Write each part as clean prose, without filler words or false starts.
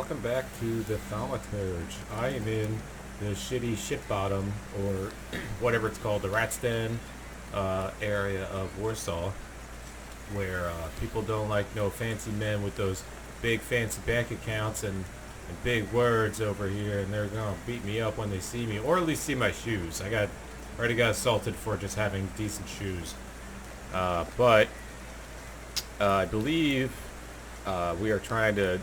welcome back to the Thaumaturge. I am in the shitty shit bottom, or whatever it's called, the Rat's Den area of Warsaw, where people don't like no fancy men with those big fancy bank accounts and big words over here, and they're gonna beat me up when they see me, or at least see my shoes. Already got assaulted for just having decent shoes. But I believe we are trying to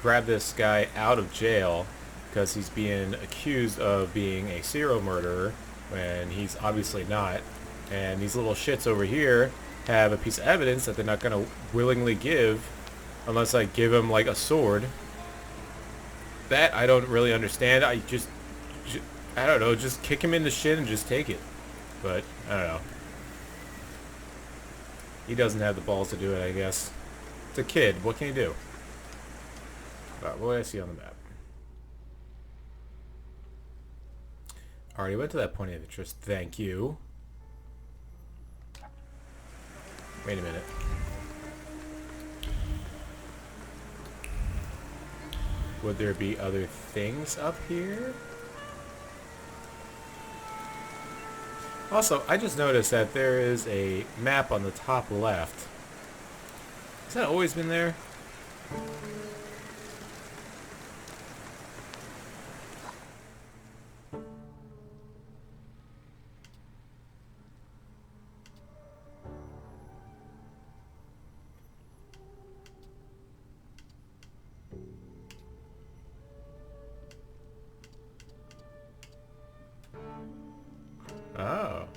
grab this guy out of jail because he's being accused of being a serial murderer when he's obviously not. And these little shits over here have a piece of evidence that they're not going to willingly give unless I give him like a sword. That I don't really understand. I don't know, just kick him in the shin and just take it. But I don't know. He doesn't have the balls to do it, I guess. It's a kid. What can he do? What do I see on the map? Already went to that point of interest. Thank you. Wait a minute. Would there be other things up here? Also, I just noticed that there is a map on the top left. Has that always been there? Oh.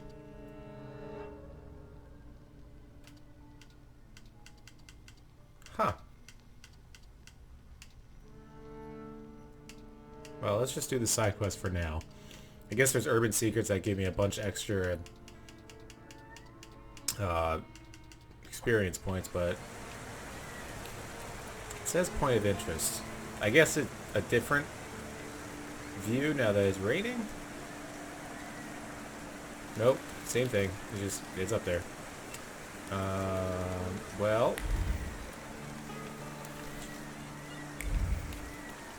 Huh. Well, let's just do the side quest for now. I guess there's urban secrets that give me a bunch extra experience points, but it says point of interest. I guess a different view now that it's raining? Nope, same thing. It's up there. Well.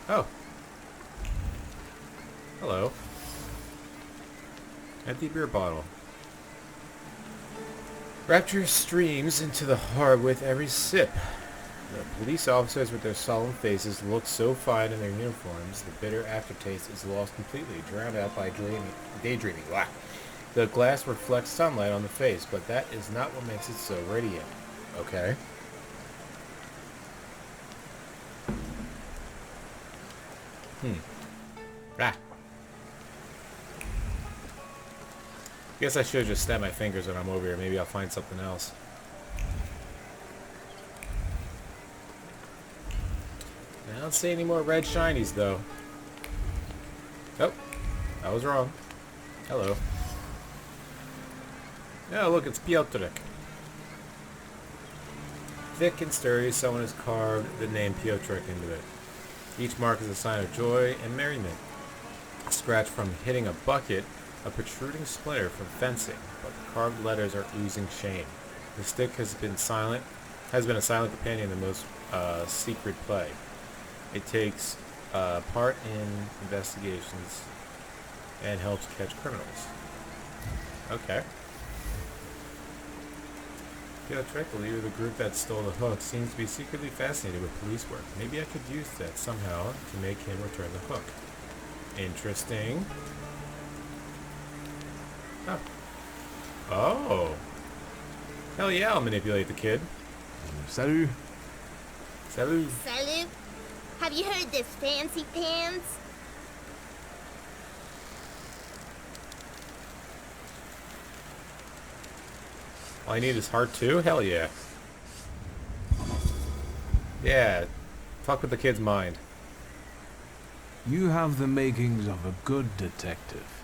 Oh. Hello. Empty beer bottle. Rapture streams into the heart with every sip. The police officers with their solemn faces look so fine in their uniforms, the bitter aftertaste is lost completely, drowned out by daydreaming. Wow. The glass reflects sunlight on the face, but that is not what makes it so radiant. Okay. Ah. Guess I should have just snapped my fingers when I'm over here. Maybe I'll find something else. I don't see any more red shinies, though. Oh. I was wrong. Hello. Oh, look, it's Piotr. Thick and sturdy, someone has carved the name Piotr into it. Each mark is a sign of joy and merriment. A scratch from hitting a bucket, a protruding splinter from fencing, but the carved letters are oozing shame. The stick has been a silent companion in the most secret play. It takes part in investigations and helps catch criminals. Okay. Piotr, the leader of the group that stole the hook, seems to be secretly fascinated with police work. Maybe I could use that somehow to make him return the hook. Interesting. Oh. Oh. Hell yeah, I'll manipulate the kid. Salut. Salut. Salut. Have you heard this, Fancy Pants? All I need is heart too? Hell yeah. Yeah. Fuck with the kid's mind. You have the makings of a good detective.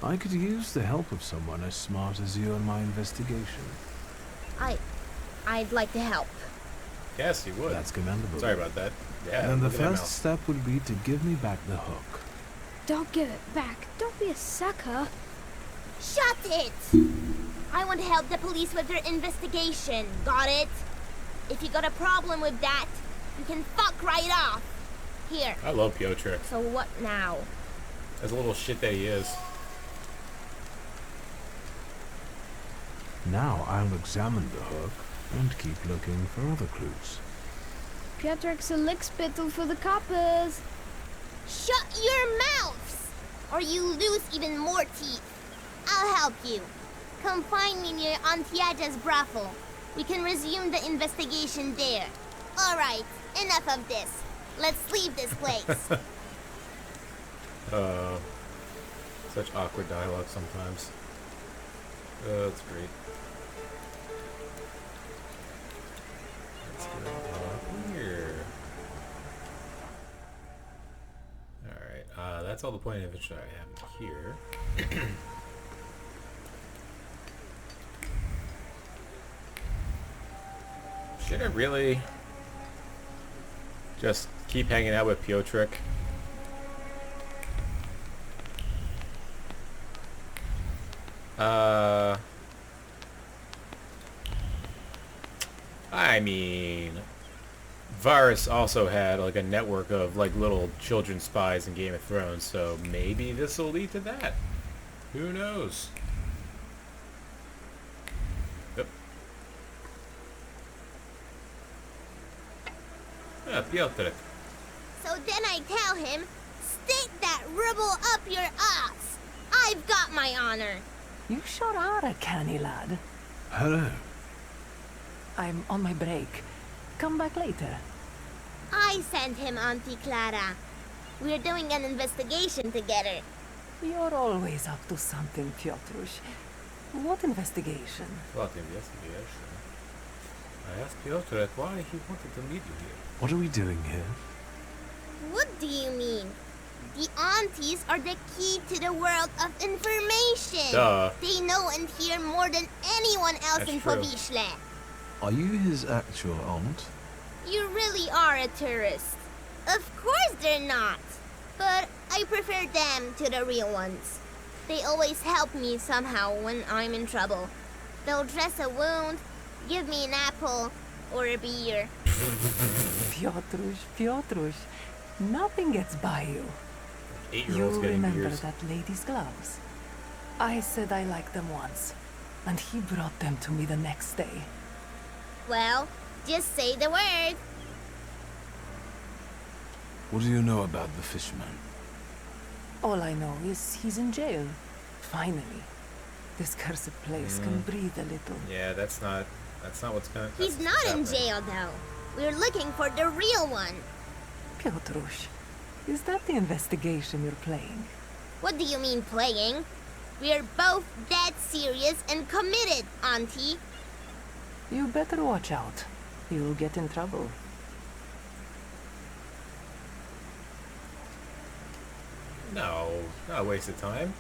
I could use the help of someone as smart as you in my investigation. I'd like to help. Yes, you would. That's commendable. Sorry about that. Yeah. And the first step would be to give me back the hook. Don't give it back. Don't be a sucker. Shut it! I want to help the police with their investigation. Got it? If you got a problem with that, you can fuck right off. Here. I love Piotr. So what now? As a little shit that he is. Now I'll examine the hook and keep looking for other clues. Piotr's a lickspittle for the coppers. Shut your mouths! Or you lose even more teeth. I'll help you. Come find me near Antiaja's brothel. We can resume the investigation there. Alright, enough of this. Let's leave this place. Such awkward dialogue sometimes. That's great. Let's go here. Alright, that's all the point of which I have here. Should I really just keep hanging out with Piotr? I mean, Varus also had like a network of like little children spies in Game of Thrones, so maybe this will lead to that. Who knows? Yep. Ah, Piotr. So then I tell him, stick that rubble up your ass. I've got my honor. You sure are a canny lad. Hello. I'm on my break. Come back later. I sent him, Auntie Clara. We're doing an investigation together. You're always up to something, Piotrush. What investigation? What investigation? I asked Piotr why he wanted to meet you here. What are we doing here? What do you mean? The aunties are the key to the world of information. Duh. They know and hear more than anyone else That's in true. Powiśle. Are you his actual aunt? You really are a tourist. Of course they're not. But I prefer them to the real ones. They always help me somehow when I'm in trouble. They'll dress a wound, give me an apple, or a beer. Piotrush, nothing gets by you. 8-year-olds You getting remember beers. that lady's gloves? I said I liked them once, and he brought them to me the next day. Well, just say the word. What do you know about the fisherman? All I know is he's in jail. Finally. This cursed place can breathe a little. Yeah, that's not what's gonna. He's that's not what's in happening. jail, though. We're looking for the real one. Piotrush, is that the investigation you're playing? What do you mean playing? We're both dead serious and committed, Auntie. You better watch out. You'll get in trouble. No, not a waste of time.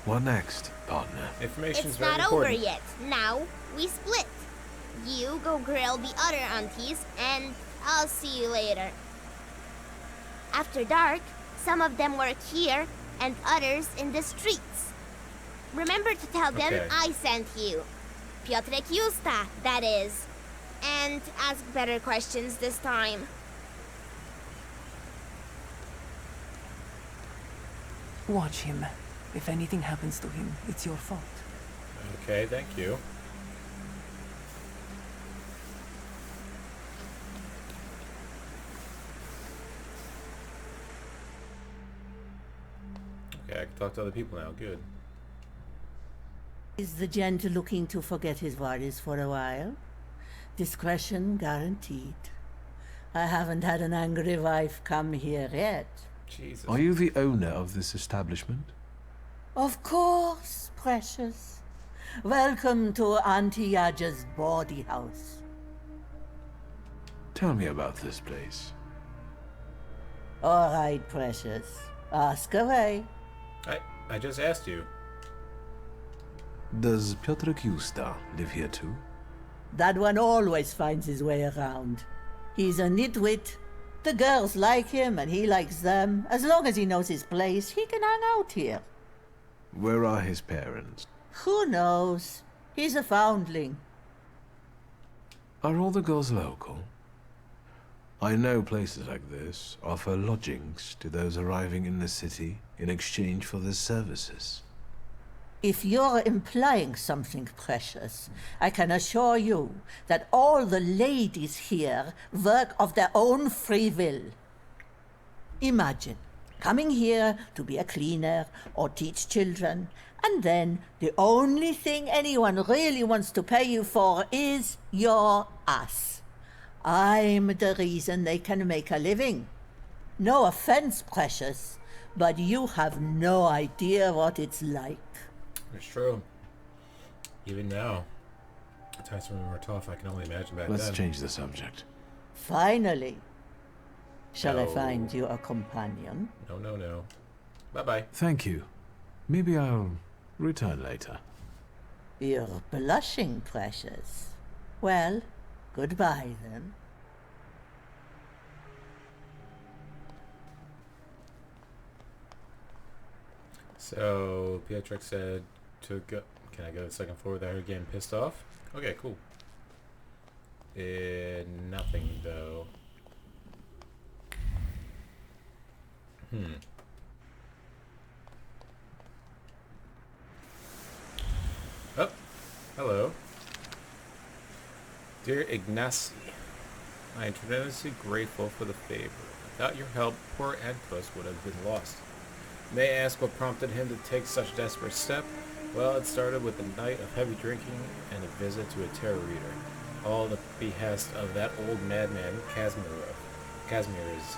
What next, partner? Information's It's very not over important. yet. Now, we split. You go grill the other aunties, and I'll see you later. After dark, some of them work here, and others in the streets. Remember to tell them Okay. I sent you. Piotrek Justa, that is. And ask better questions this time. Watch him. If anything happens to him, it's your fault. Okay, thank you. Okay, I can talk to other people now. Good. Is the gent looking to forget his worries for a while? Discretion guaranteed. I haven't had an angry wife come here yet. Jesus. Are you the owner of this establishment? Of course, precious. Welcome to Auntie Yaja's bawdy house. Tell me about this place. All right, precious. Ask away. I just asked you. Does Piotr Justa live here too? That one always finds his way around. He's a nitwit. The girls like him and he likes them. As long as he knows his place, he can hang out here. Where are his parents? Who knows? He's a foundling. Are all the girls local? I know places like this offer lodgings to those arriving in the city in exchange for their services. If you're implying something precious, I can assure you that all the ladies here work of their own free will. Imagine coming here to be a cleaner or teach children, and then the only thing anyone really wants to pay you for is your ass. I'm the reason they can make a living. No offense, precious, but you have no idea what it's like. It's true. Even now, times when we were tough, I can only imagine back Let's then. change the subject. Finally. Shall I No. find you a companion? No, no, no. Bye-bye. Thank you. Maybe I'll return later. You're blushing, precious. Well, goodbye then. So, Pietrek said to go... Can I go to the second floor without her getting pissed off? Okay, cool. Nothing, though. Oh, hello. Dear Ignacy, I am tremendously grateful for the favor. Without your help, poor Antos would have been lost. May I ask what prompted him to take such a desperate step? Well, it started with a night of heavy drinking and a visit to a tarot reader. All the behest of that old madman, Kazmir's.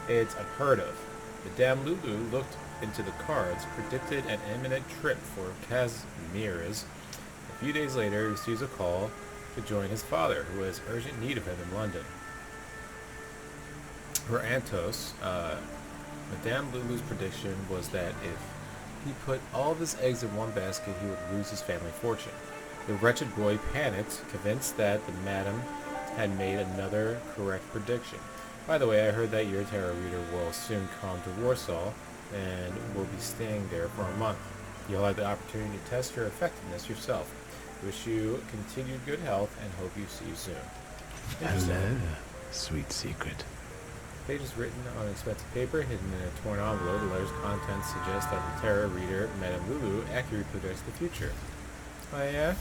It's unheard of. Madame Lulu looked into the cards, predicted an imminent trip for Kazmir's. A few days later, he receives a call to join his father, who has urgent need of him in London. For Antos, Madame Lulu's prediction was that if he put all of his eggs in one basket, he would lose his family fortune. The wretched boy panicked, convinced that the madam had made another correct prediction. By the way, I heard that your tarot reader will soon come to Warsaw and will be staying there for a month. You'll have the opportunity to test your effectiveness yourself. Wish you continued good health and hope you see you soon. Hello, sweet secret. Page is written on expensive paper, hidden in a torn envelope. The letter's contents suggest that the tarot reader, Madame Lulu, accurately predicts the future. Oh yeah?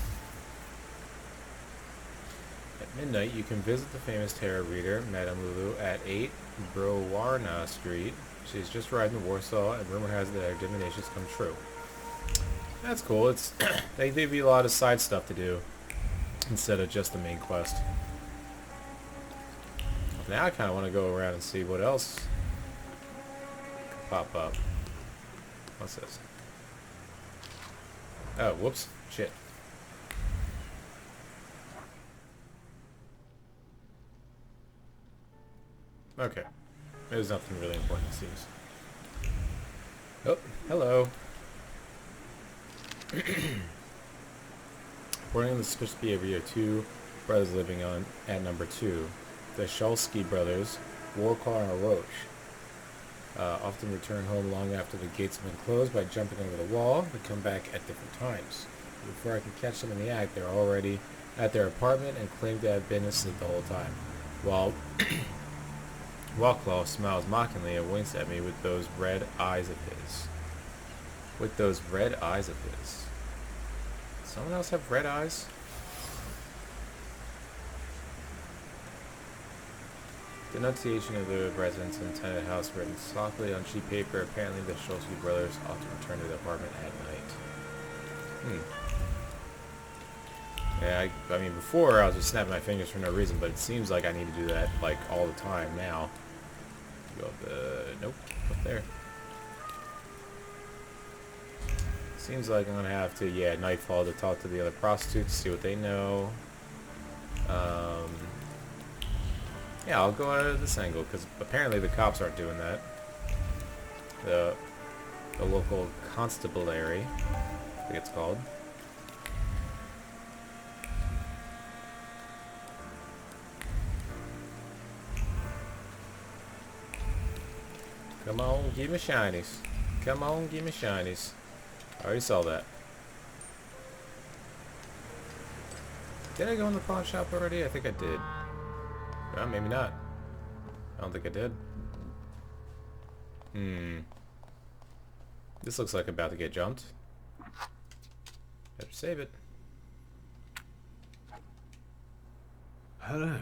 At midnight, you can visit the famous tarot reader, Madame Lulu, at 8 Browarna Street. She's just arrived in Warsaw, and rumor has it that her divinations come true. That's cool. It's they give you a lot of side stuff to do instead of just the main quest. Now I kind of want to go around and see what else could pop up. What's this? Oh, whoops. Shit. Okay. There's nothing really important, it seems. Oh, hello. According to the supposed to be every year, two brothers living on at number 2. The Shalsky brothers, Warcar and Roach, often return home long after the gates have been closed by jumping over the wall, but come back at different times. Before I can catch them in the act, they're already at their apartment and claim to have been asleep the whole time. While Wallclaw smiles mockingly and winks at me with those red eyes of his. Someone else have red eyes? Denunciation of the residents in the tenant house written softly on cheap paper. Apparently the Shalsky brothers often return to the apartment at night. Yeah, I mean, before I was just snapping my fingers for no reason, but it seems like I need to do that, like, all the time now. Go up the... Nope, up there. Seems like I'm gonna have to, yeah, nightfall to talk to the other prostitutes, see what they know. Yeah, I'll go out of this angle, because apparently the cops aren't doing that. The local constabulary, I think it's called. Come on, give me shinies. Come on, give me shinies. I already saw that. Did I go in the pawn shop already? I think I did. Well, maybe not. I don't think I did. This looks like about to get jumped. Better save it. Hello.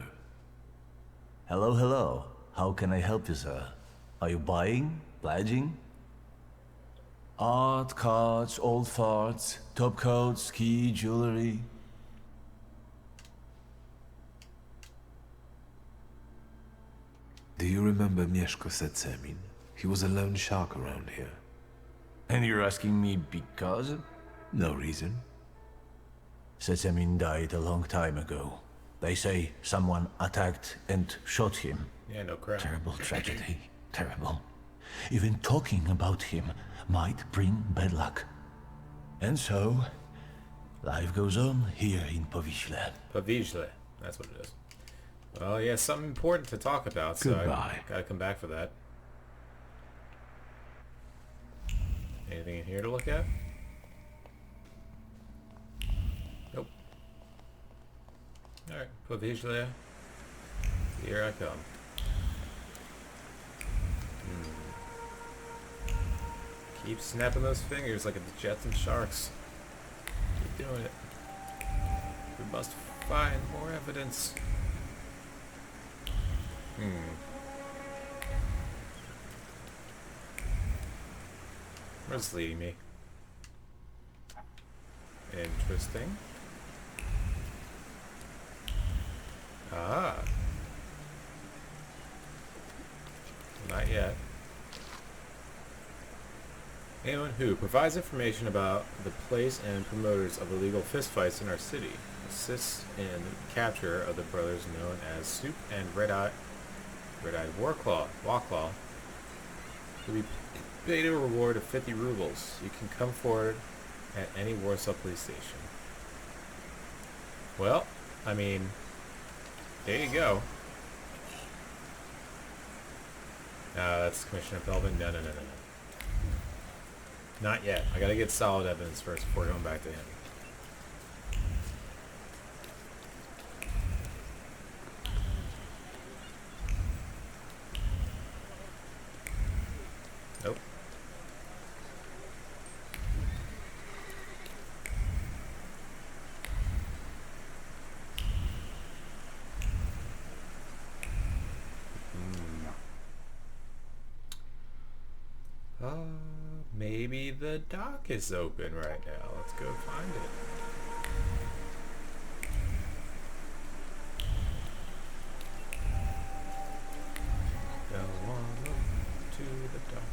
Hello, hello. How can I help you, sir? Are you buying? Pledging? Art, cards, old farts, top coats, ski, jewelry. Do you remember Mieszko Setsemin? He was a lone shark around here. And you're asking me because? No reason. Setsemin died a long time ago. They say someone attacked and shot him. Yeah, no crap. Terrible tragedy. Terrible. Even talking about him might bring bad luck. And so, life goes on here in Powiśle. Powiśle. That's what it is. Well, yeah, something important to talk about, so Goodbye. I gotta come back for that. Anything in here to look at? Nope. Alright, Powiśle. Here I come. Keep snapping those fingers like the Jets and Sharks. Keep doing it. We must find more evidence. Where's this leading me? Interesting. Ah. Not yet. Anyone who provides information about the place and promoters of illegal fistfights in our city assists in the capture of the brothers known as Soup and Red-Eyed Wawclaw will be paid a reward of 50 rubles. You can come forward at any Warsaw police station. Well, I mean, there you go. That's Commissioner Belvin. No. Not yet. I gotta get solid evidence first before going back to him. Nope. Maybe the dock is open right now. Let's go find it. Go on up to the dock.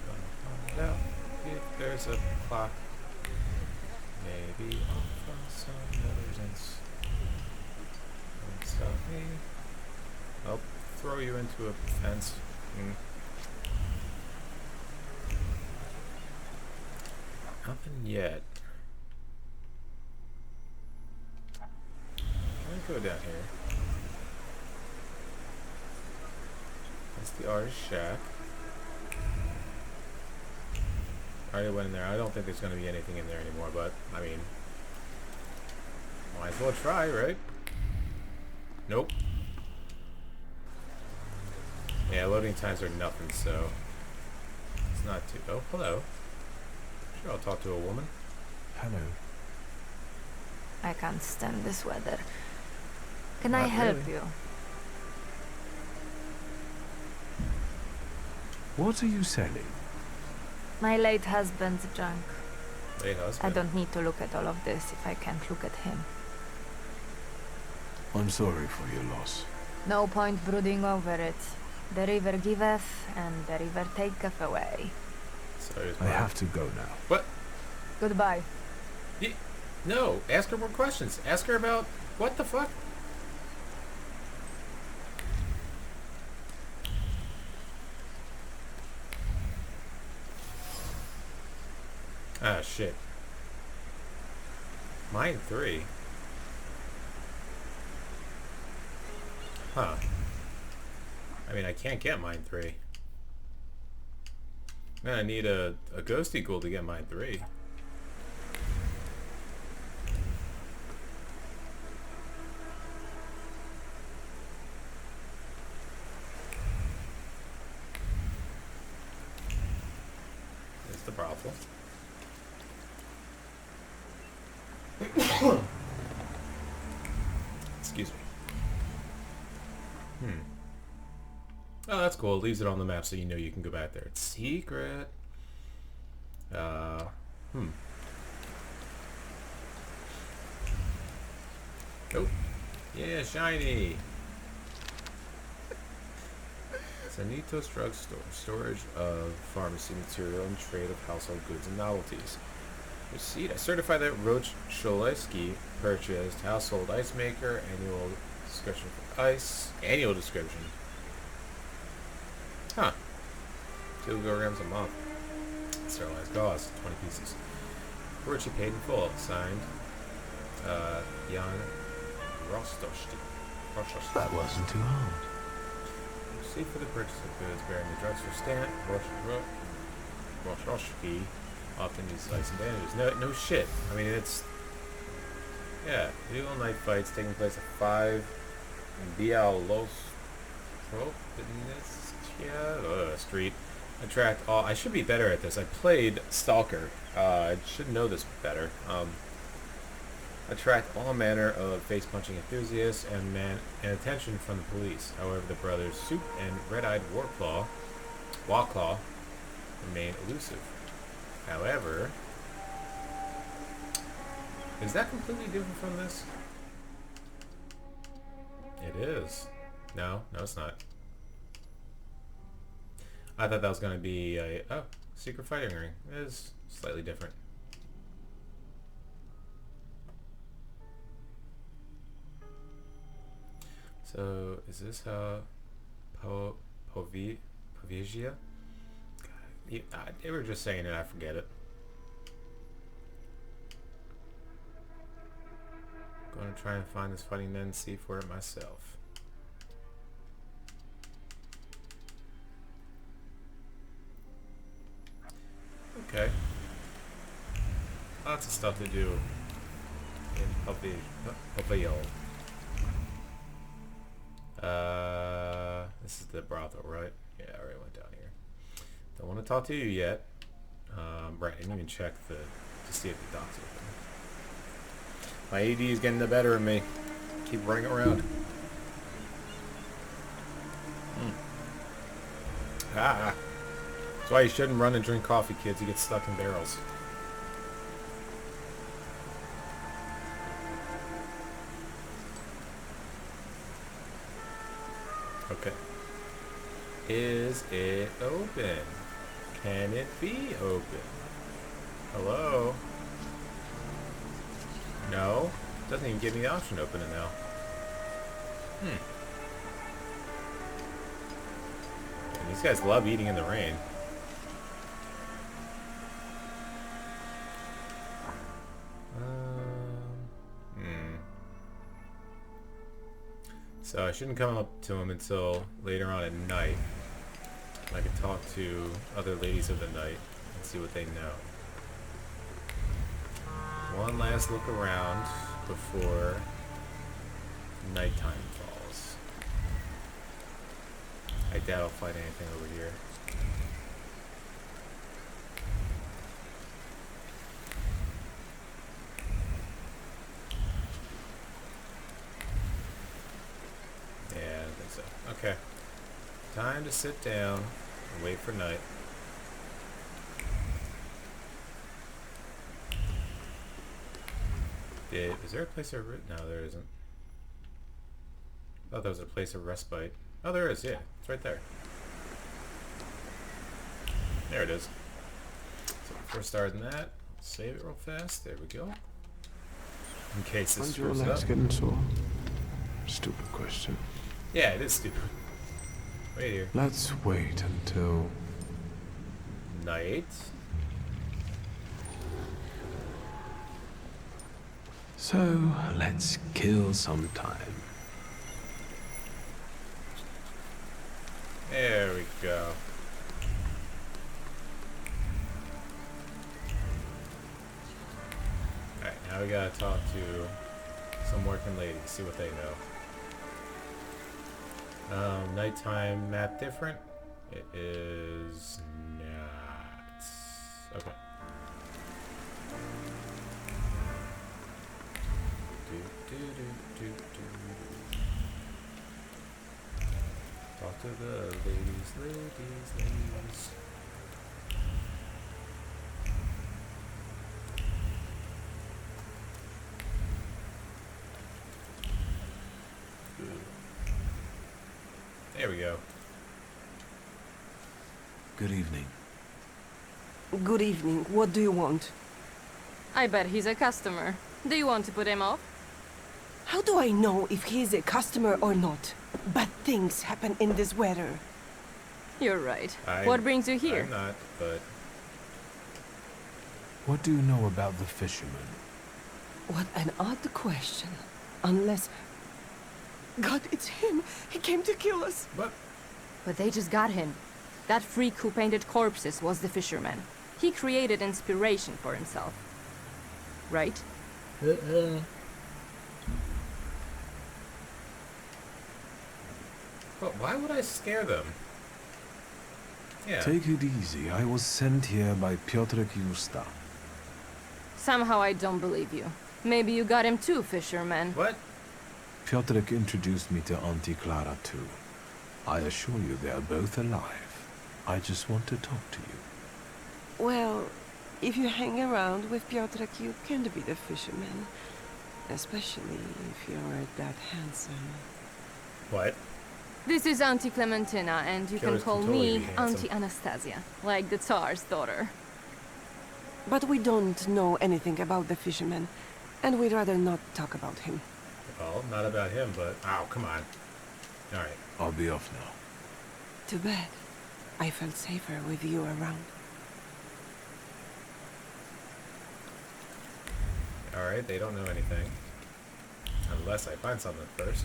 Gonna find out if there's a clock. Maybe I'll find some evidence. Don't stop me. I'll throw you into a fence. Nothing yet. Let me go down here. That's the artist shack. I already went in there. I don't think there's going to be anything in there anymore, but, I mean, might as well try, right? Nope. Yeah, loading times are nothing, so it's not too... Oh, hello. Sure, I'll talk to a woman. Hello. I can't stand this weather. Can I Not help really. you? What are you selling? My late husband's junk. Late I husband. don't need to look at all of this if I can't look at him. I'm sorry for your loss. No point brooding over it. The river giveth, and the river taketh away. So is I mine. have to go now. What? Goodbye. No, ask her more questions. Ask her about what the fuck? Ah, shit. Mine 3. Huh. I mean, I can't get mine 3. Man, I need a ghosty ghoul to get mine 3. useful. Excuse me. Oh, that's cool. It leaves it on the map so you know you can go back there. It's secret. Oh. Yeah, shiny. Sanitos Drugstore. Storage of pharmacy material and trade of household goods and novelties. Receipt. I certify that Roach Sholeski purchased household ice maker, annual description for ice. Annual description. Huh. 2 kilograms a month. Sterilized gauze, 20 pieces. For which he paid in full. Signed, Jan Rostoshki. That wasn't too hard. Receipt for the purchase of goods bearing the drugstore stamp. Rostoshki often uses ice and bandages. No shit. I mean, it's... Yeah. Illegal night fights taking place at 5 Via Los Street. Attract all... I should be better at this. I played Stalker. I should know this better. Attract all manner of face-punching enthusiasts and attention from the police. However, the brothers Soup and Red-Eyed Wawclaw remain elusive. However... Is that completely different from this? It is. No, it's not. I thought that was going to be a... Oh, secret fighting ring. It is slightly different. So, is this how... Povigia? They were just saying it, I forget it. Going to try and find this fighting men and see for it myself. Okay. Lots of stuff to do in Pavio. This is the brothel, right? Yeah, I already went down here. Don't want to talk to you yet. Right, I didn't even check to see if the dock's open. My AD is getting the better of me. Keep running around. That's why you shouldn't run and drink coffee, kids. You get stuck in barrels. Okay. Is it open? Can it be open? Hello? No? Doesn't even give me the option to open it now. And these guys love eating in the rain. So I shouldn't come up to him until later on at night. I can talk to other ladies of the night and see what they know. One last look around before nighttime falls. I doubt I'll find anything over here. Yeah, I don't think so. Okay. Time to sit down and wait for night. Is there a place of... No, there isn't. I thought there was a place of respite. Oh, there is, yeah. It's right there. There it is. So before starting that, save it real fast. There we go. In case this Aren't your screws legs up. getting sore? Stupid question. Yeah, it is stupid. Wait here. Let's wait until... Night. So, let's kill some time. There we go. Alright, now we gotta talk to some working ladies, see what they know. Nighttime map different? It is not. Okay. Talk to the ladies. There we go. Good evening. Good evening. What do you want? I bet he's a customer. Do you want to put him off? How do I know if he's a customer or not? Bad things happen in this weather. You're right. What brings you here? I'm not, but... What do you know about the fisherman? What an odd question. Unless... God, it's him! He came to kill us! What? But they just got him. That freak who painted corpses was the fisherman. He created inspiration for himself. Right? But why would I scare them? Yeah. Take it easy. I was sent here by Piotr Justa. Somehow I don't believe you. Maybe you got him too, fisherman. What? Piotr introduced me to Auntie Clara too. I assure you they are both alive. I just want to talk to you. Well, if you hang around with Piotr, you can be the fisherman. Especially if you're that handsome. What? This is Auntie Clementina, and you Killers can call can totally me be handsome. Auntie Anastasia, like the Tsar's daughter. But we don't know anything about the fisherman, and we'd rather not talk about him. Well, not about him, but... Ow, come on. Alright. I'll be off now. Too bad. I felt safer with you around. Alright, they don't know anything. Unless I find something first.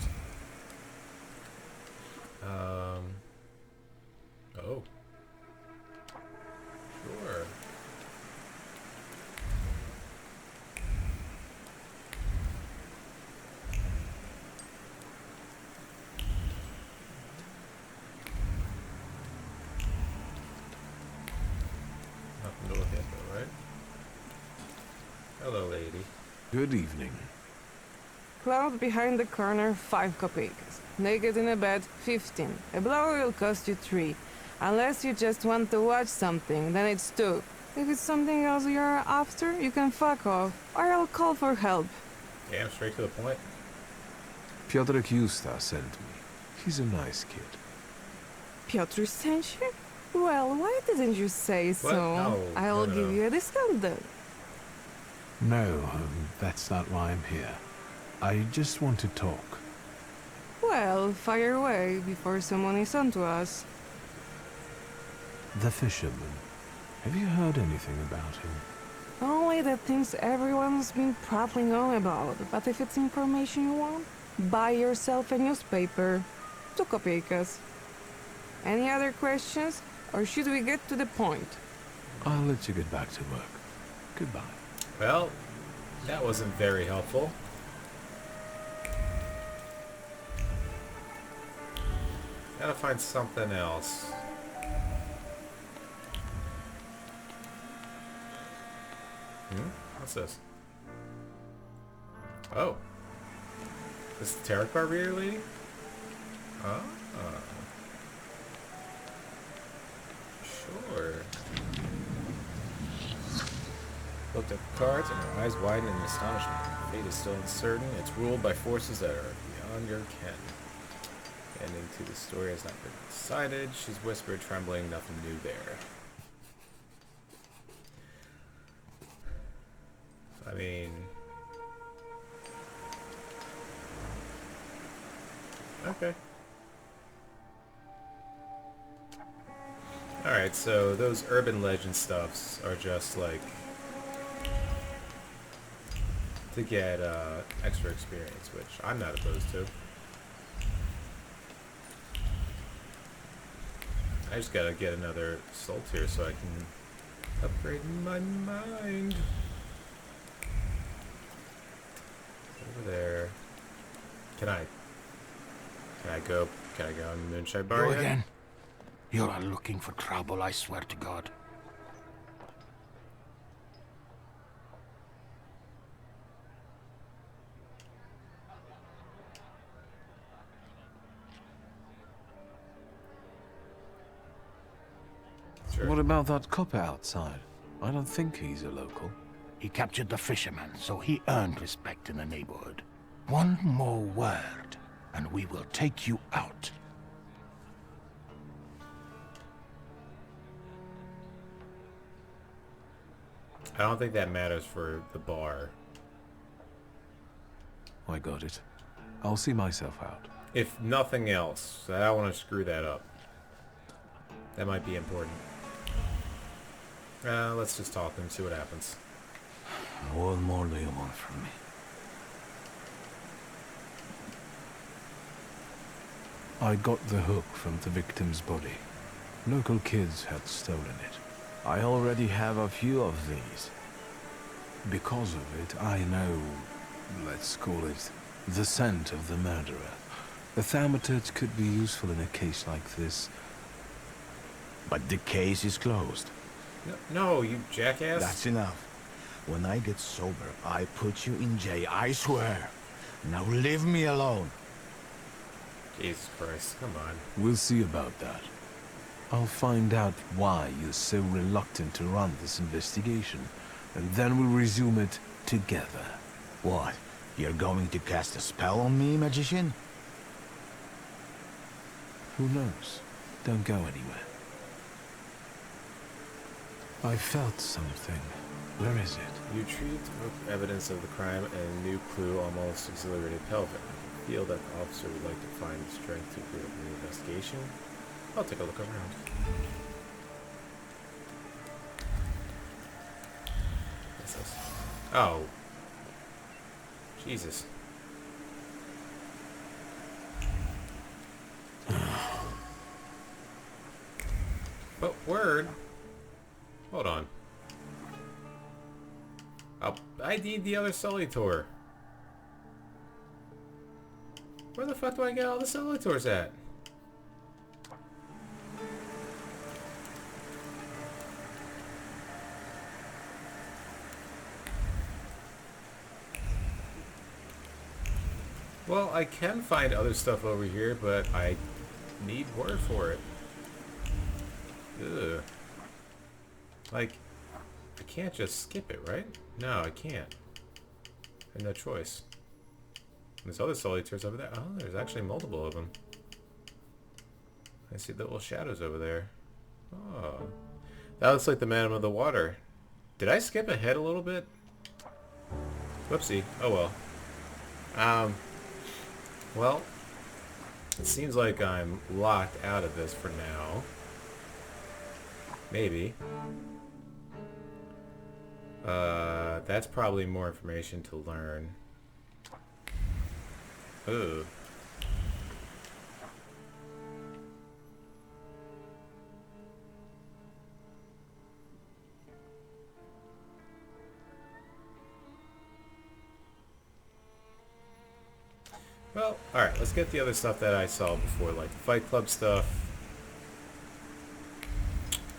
Oh. Sure. Nothing to look at though, right? Hello, lady. Good evening. Cloud behind the corner, 5 kopecks. Naked in a bed, 15. A blow will cost you 3. Unless you just want to watch something, then it's 2. If it's something else you're after, you can fuck off, or I'll call for help. Damn, straight to the point. Piotr Justa sent me. He's a nice kid. Piotr sent you? Well, why didn't you say so? No, I'll no. give you a discount then. No, that's not why I'm here. I just want to talk. Well, fire away before someone is onto us. The fisherman. Have you heard anything about him? Only the things everyone's been prattling on about. But if it's information you want, buy yourself a newspaper. 2 kopeckas. Any other questions? Or should we get to the point? I'll let you get back to work. Goodbye. Well, that wasn't very helpful. Gotta find something else. What's this? Oh. This is the Tarot Barbier lady? Ah. Sure. Looked at the cards and her eyes widened in astonishment. Fate is still uncertain. It's ruled by forces that are beyond your ken. The ending to the story has not been decided. She's whispered, trembling, nothing new there. I mean... Okay. Alright, so those urban legend stuffs are just like... to get extra experience, which I'm not opposed to. I just gotta get another soul tier so I can upgrade my mind. Over there. Can I go on Moonshine Bar You yet? again? You are looking for trouble, I swear to God. Sure. What about that copper outside? I don't think he's a local. He captured the fisherman, so he earned respect in the neighborhood. One more word, and we will take you out. I don't think that matters for the bar. I got it. I'll see myself out. If nothing else, I don't want to screw that up. That might be important. Let's just talk and see what happens. What more do you want from me? I got the hook from the victim's body. Local kids had stolen it. I already have a few of these. Because of it, I know, let's call it, the scent of the murderer. The Thaumaturge could be useful in a case like this. But the case is closed. No, you jackass. That's enough. When I get sober, I put you in jail, I swear. Now leave me alone. Jesus Christ, come on. We'll see about that. I'll find out why you're so reluctant to run this investigation, and then we'll resume it together. What? You're going to cast a spell on me, magician? Who knows? Don't go anywhere. I felt something. Where is it? You retrieved evidence of the crime and a new clue almost exhilarated Pelvin. I feel that the officer would like to find the strength to create an investigation. I'll take a look around. What's this? Oh. Jesus. But word. Hold on. I need the other Thaumaturge. Where the fuck do I get all the Thaumaturges at? Well, I can find other stuff over here, but I need word for it. Ugh. Like, I can't just skip it, right? No, I can't. I have no choice. There's other solitaires over there. Oh, there's actually multiple of them. I see the little shadows over there. Oh. That looks like the Man of the Water. Did I skip ahead a little bit? Whoopsie. Oh well. Well, it seems like I'm locked out of this for now. Maybe. That's probably more information to learn. Ooh. Well, alright, let's get the other stuff that I saw before, like the Fight Club stuff.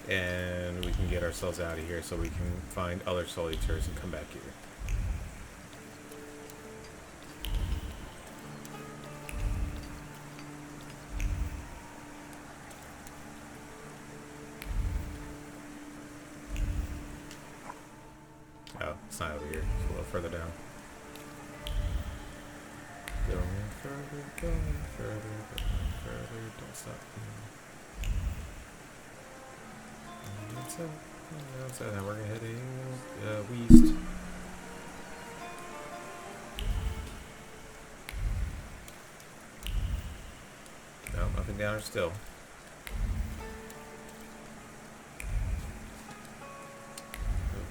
And we can get ourselves out of here so we can find other solitaires and come back here. Oh, it's not over here. It's a little further down. Going further, going further, going further. Don't stop. So now we're heading west. No, nothing down here still.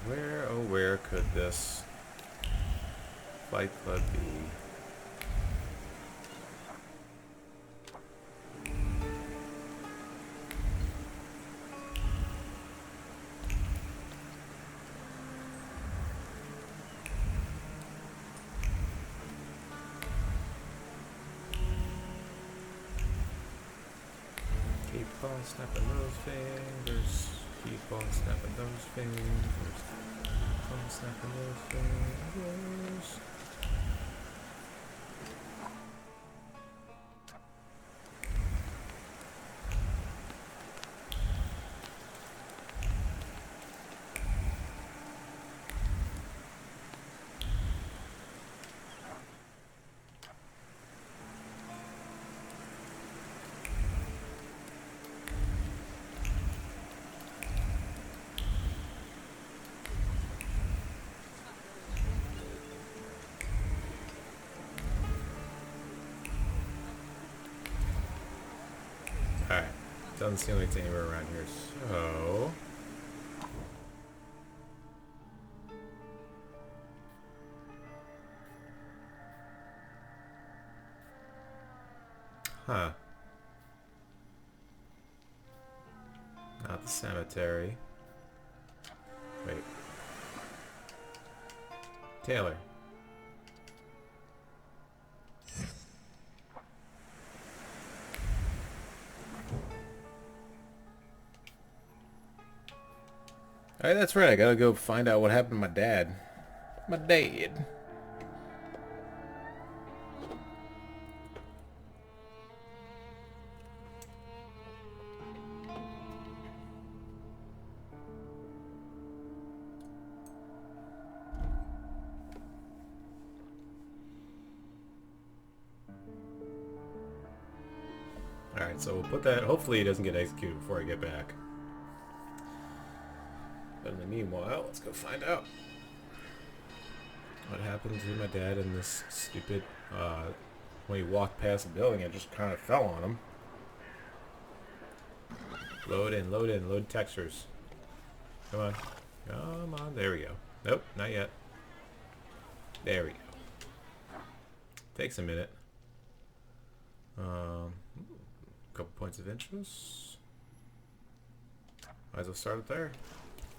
Where, oh where could this Fight Club be? Keep on snapping those fingers. Keep on snapping those fingers. Keep on snapping those fingers. Doesn't seem like it's anywhere around here, so... Huh. Not the cemetery. Wait. Taylor. Alright, that's right. I gotta go find out what happened to my dad. My dad. Alright, so we'll put that... Hopefully he doesn't get executed before I get back. But in the meanwhile, let's go find out what happened to my dad in this stupid, when he walked past the building, it just kind of fell on him. Load textures. Come on. Come on, there we go. Nope, not yet. There we go. Takes a minute. Couple points of interest. Might as well start it there.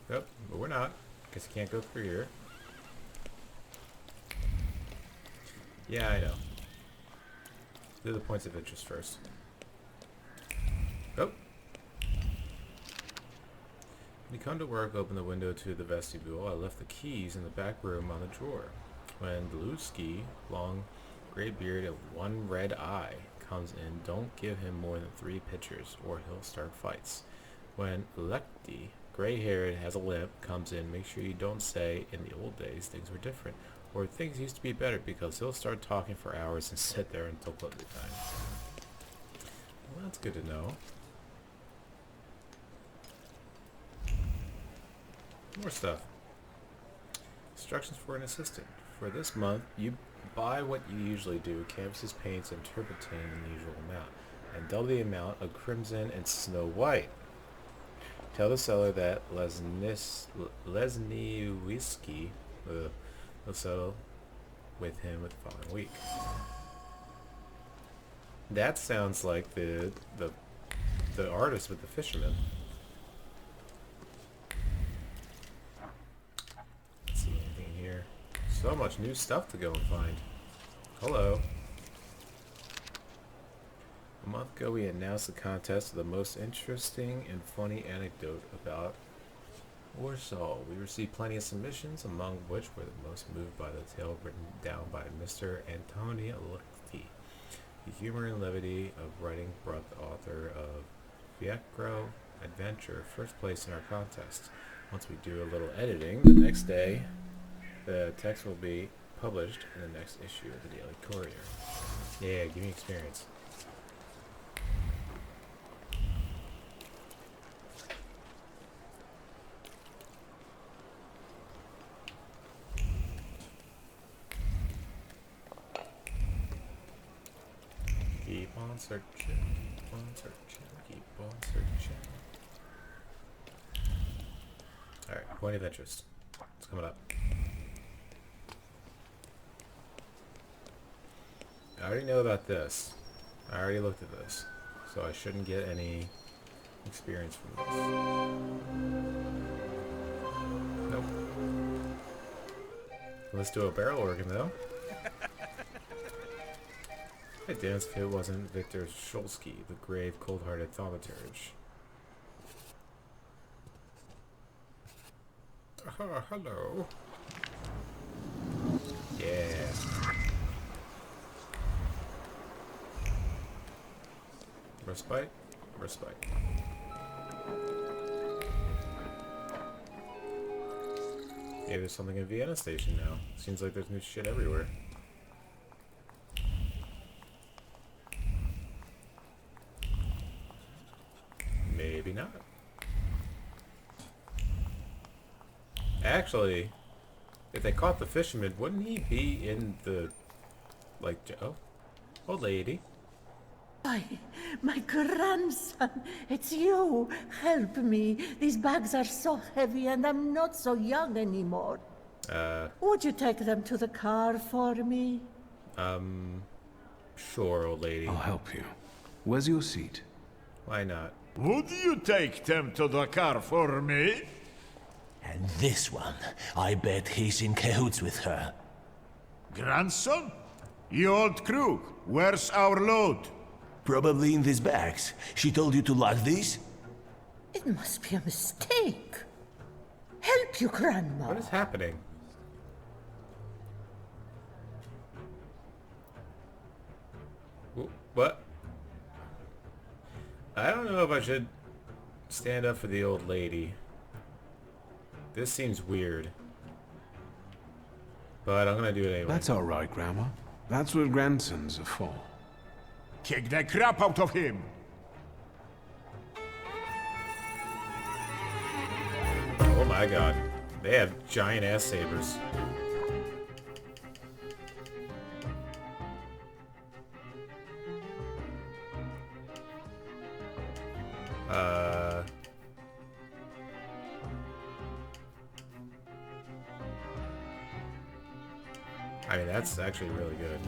Yep, but we're not. Guess you can't go through here. Yeah, I know. Do the points of interest first. Oh. When you come to work, open the window to the vestibule. I left the keys in the back room on the drawer. When Beluski, long gray beard and one red eye, comes in, don't give him more than 3 pitchers, or he'll start fights. When Lekti, gray-haired, has a limp, comes in, make sure you don't say, in the old days, things were different, or things used to be better, because he'll start talking for hours and sit there until closing time. Well, that's good to know. More stuff. Instructions for an assistant. For this month, you buy what you usually do, canvases, paints, and turpentine in the usual amount, and double the amount of crimson and snow white. Tell the seller that Lesnie whiskey will settle with him the following week. That sounds like the artist with the fisherman. Let's see anything here. So much new stuff to go and find. Hello. A month ago, we announced the contest of the most interesting and funny anecdote about Warsaw. We received plenty of submissions, among which were the most moved by the tale written down by Mr. Antoni Lekti. The humor and levity of writing brought the author of Vicktor Adventure first place in our contest. Once we do a little editing, the next day, the text will be published in the next issue of the Daily Courier. Yeah, give me experience. Keep on searching, keep on searching, keep on searching. Alright, point of interest. It's coming up. I already know about this. I already looked at this. So I shouldn't get any experience from this. Nope. Let's do a barrel organ though. Hey, dance if it wasn't Vicktor Shulsky, the grave, cold-hearted Thaumaturge. Hello. Yeah. Respite? Respite. Maybe there's something in Vienna Station now. Seems like there's new shit everywhere. Maybe not. Actually, if they caught the fisherman, wouldn't he be in the... like... oh, old lady. My grandson, it's you. Help me. These bags are so heavy and I'm not so young anymore. Would you take them to the car for me? Sure, old lady. I'll help you. Where's your seat? Why not? Would you take them to the car for me? And this one, I bet he's in cahoots with her. Grandson? You old crook, where's our load? Probably in these bags. She told you to lock these? It must be a mistake. Help you, Grandma. What is happening? What? I don't know if I should stand up for the old lady. This seems weird. But I'm gonna do it anyway. That's all right, Grandma. That's what grandsons are for. Kick the crap out of him! Oh my god. They have giant ass sabers. I mean, that's actually really good.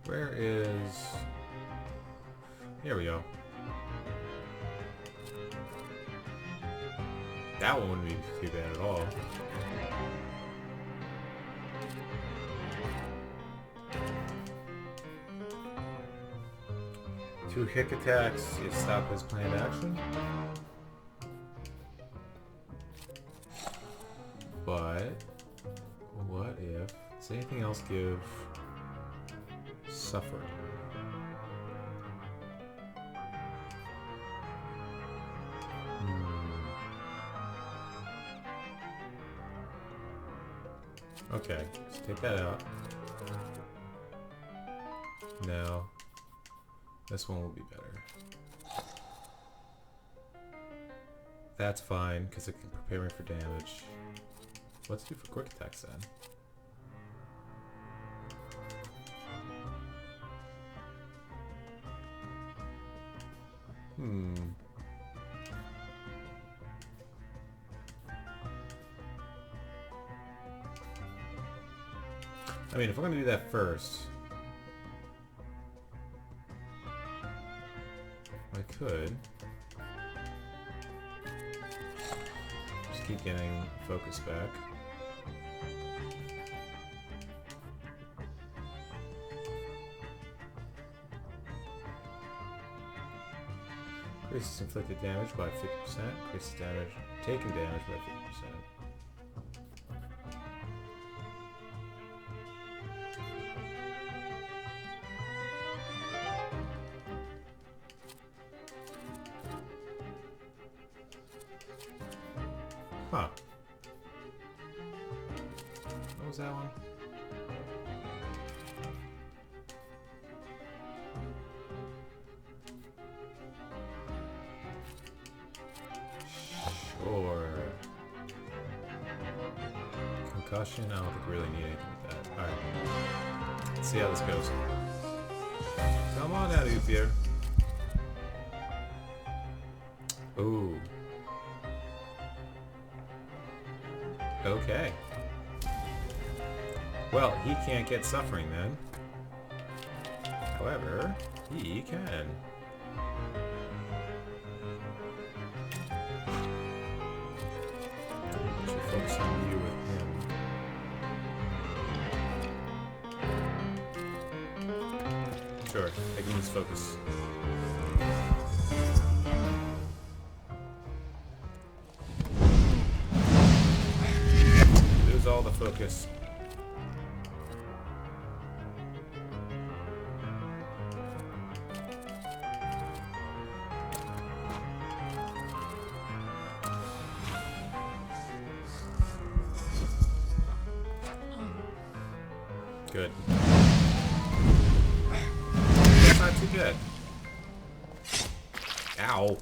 Where is... Here we go. That one wouldn't be too bad at all. Two hick attacks, you stop his planned action. But what if... Does anything else give suffering? Okay, let's take that out. Now, this one will be better. That's fine, because it can prepare me for damage. Let's do for quick attacks then. I mean, if we're gonna do that first, I could just keep getting focus back. Increases inflicted damage by 50%. Increases damage taken damage by 50%. Huh. What was that one? Sure. Concussion? I don't think we really need anything with that. Alright. Let's see how this goes. Come on out of here. Ooh. Okay. Well, he can't get suffering then. However, he can. Should focus on you with him. Sure, I can use focus. Lose all the focus. Good. That's not too bad. Ow.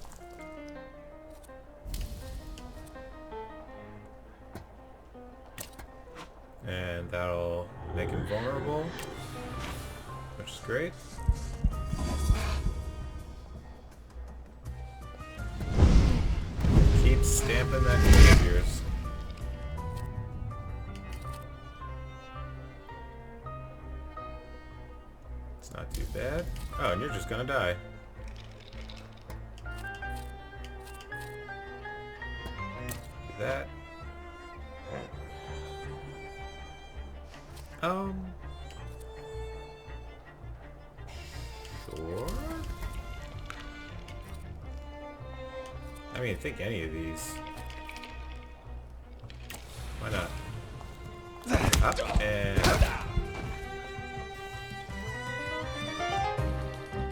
And that'll make him vulnerable, which is great. Keep stamping that knee of yours. It's not too bad. Oh, and you're just gonna die. Do that. Sure. I mean, I think any of these. Why not? Up and up.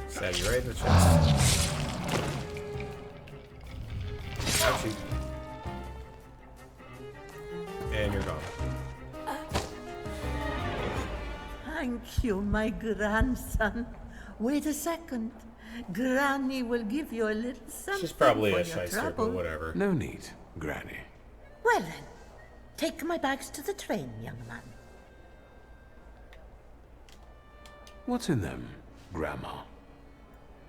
Stab you right in the chest. Ouchie. And you're gone. Thank you, my grandson. Wait a second. Granny will give you a little something. She's probably for a your shyster, trouble. but whatever. No need, Granny. Well then, take my bags to the train, young man. What's in them, Grandma?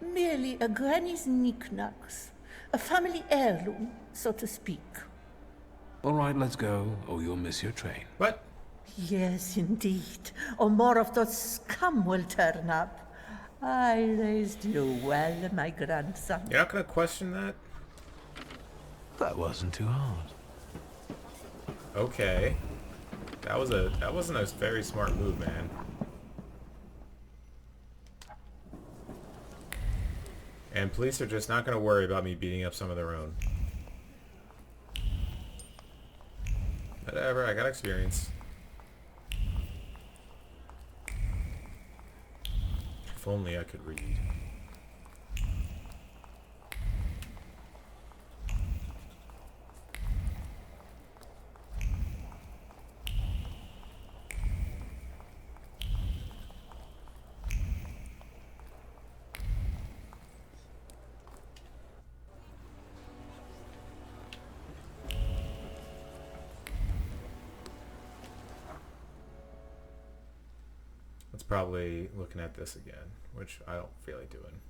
Merely a granny's knickknacks. A family heirloom, so to speak. All right, let's go, or you'll miss your train. What? Yes, indeed. Or more of those scum will turn up. I raised you well, my grandson. You're not gonna question that? That wasn't too hard. Okay. That wasn't a very smart move, man. And police are just not gonna worry about me beating up some of their own. Whatever, I got experience. If only I could read. It's probably looking at this again, which I don't feel like doing.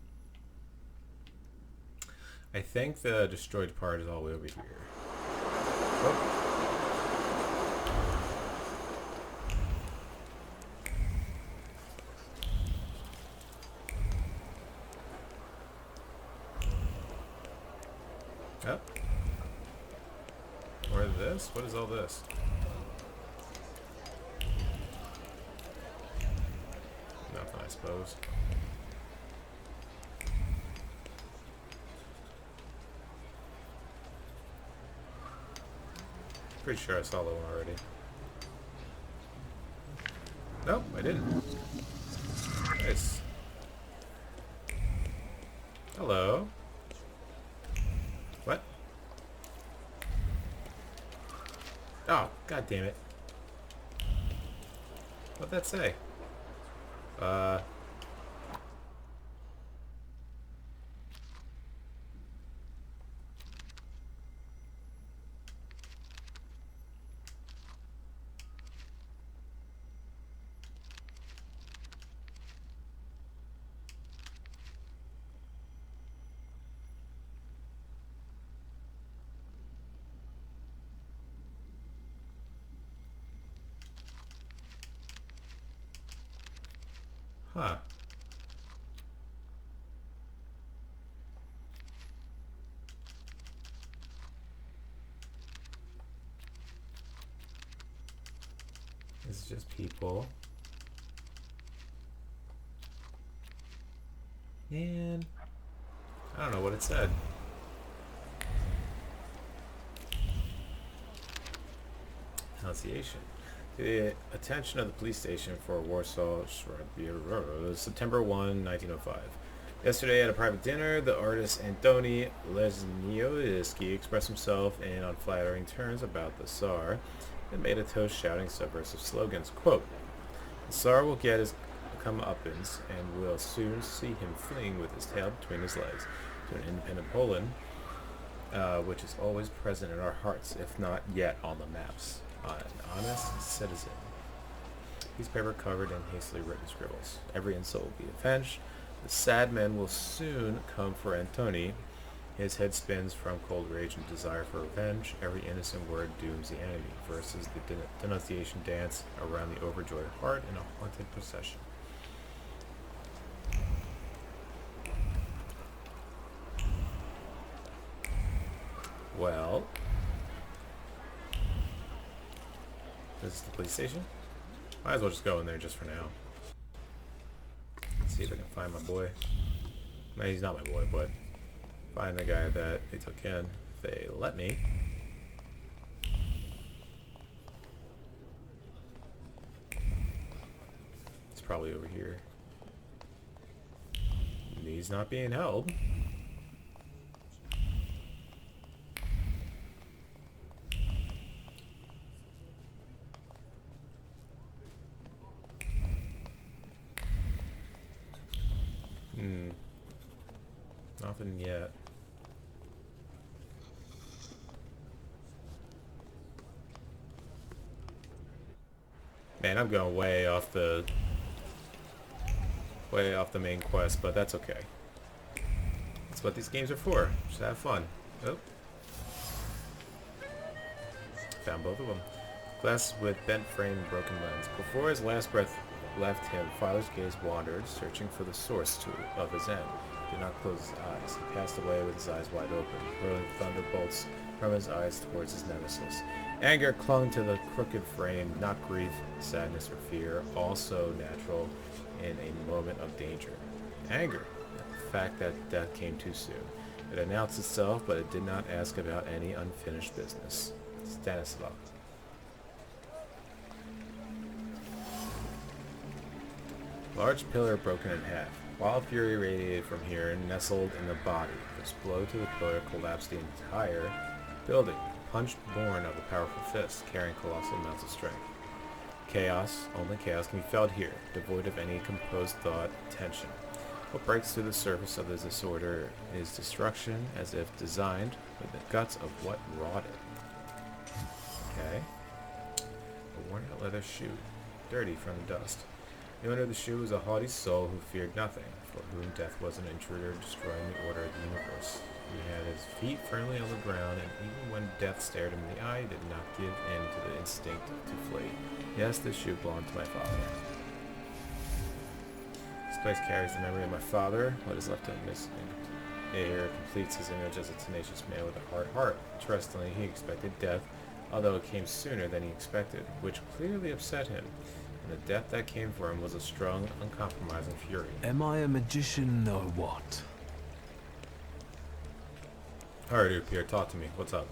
I think the destroyed part is all the way over here. Oh. Oh. Or this? What is all this? Nothing, I suppose. Pretty sure I saw that one already. Nope, I didn't. Nice. Hello. What? Oh, god damn it. What'd that say? Huh. This is just people. And I don't know what it said. Pronunciation. To the attention of the police station for Warsaw, September 1, 1905. Yesterday at a private dinner, the artist Antoni Lesniewski expressed himself in unflattering terms about the Tsar and made a toast shouting subversive slogans. Quote, The Tsar will get his comeuppance, and we'll soon see him fleeing with his tail between his legs to an independent Poland, which is always present in our hearts, if not yet on the maps. An honest citizen. Piece of paper covered in hastily written scribbles. Every insult will be avenged. The sad men will soon come for Antoni. His head spins from cold rage and desire for revenge. Every innocent word dooms the enemy, versus the denunciation dance around the overjoyed heart in a haunted procession. Well, this is the police station. Might as well just go in there just for now. See if I can find my boy. No, he's not my boy, but find the guy that they took in. If they let me. It's probably over here. He's not being held. Nothing yet. Man, I'm going way off the main quest, but that's okay. That's what these games are for. Just have fun. Oh. Found both of them. Glass with bent frame and broken lens. Before his last breath left him, Father's gaze wandered, searching for the source of his end. He did not close his eyes. He passed away with his eyes wide open, hurling thunderbolts from his eyes towards his nemesis. Anger clung to the crooked frame, not grief, sadness, or fear, also natural in a moment of danger. Anger at the fact that death came too soon. It announced itself, but it did not ask about any unfinished business. Stanislav. Large pillar broken in half. Wild fury radiated from here and nestled in the body. This blow to the pillar collapsed the entire building. Punch born of a powerful fist, carrying colossal amounts of strength. Chaos, only chaos can be felt here, devoid of any composed thought, tension. What breaks through the surface of the disorder is destruction, as if designed with the guts of what wrought it. Okay. A worn-out leather shoe, dirty from the dust. The owner of the shoe was a haughty soul who feared nothing, for whom death was an intruder destroying the order of the universe. He had his feet firmly on the ground, and even when death stared him in the eye, he did not give in to the instinct to flee. Yes, this shoe belonged to my father. This place carries the memory of my father. What is left of him missing? Here completes his image as a tenacious man with a hard heart. Interestingly, he expected death, although it came sooner than he expected, which clearly upset him. And the death that came for him was a strong, uncompromising fury. Am I a magician or what? Alright, dude, Pierre, talk to me. What's up?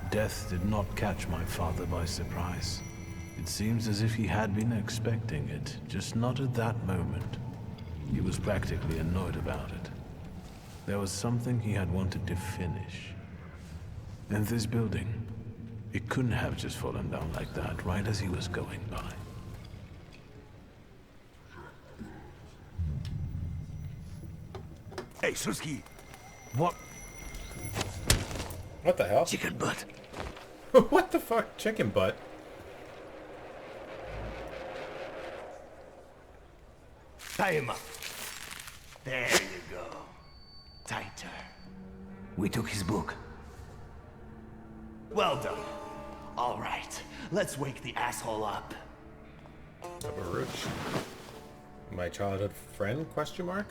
Death did not catch my father by surprise. It seems as if he had been expecting it, just not at that moment. He was practically annoyed about it. There was something he had wanted to finish. And this building, it couldn't have just fallen down like that, right as he was going by. Hey, Suski! What? What the hell? Chicken butt. What the fuck? Chicken butt? Tie him up. There you go. Tighter. We took his book. Well done. All right, let's wake the asshole up. Baruch. My childhood friend? Question mark?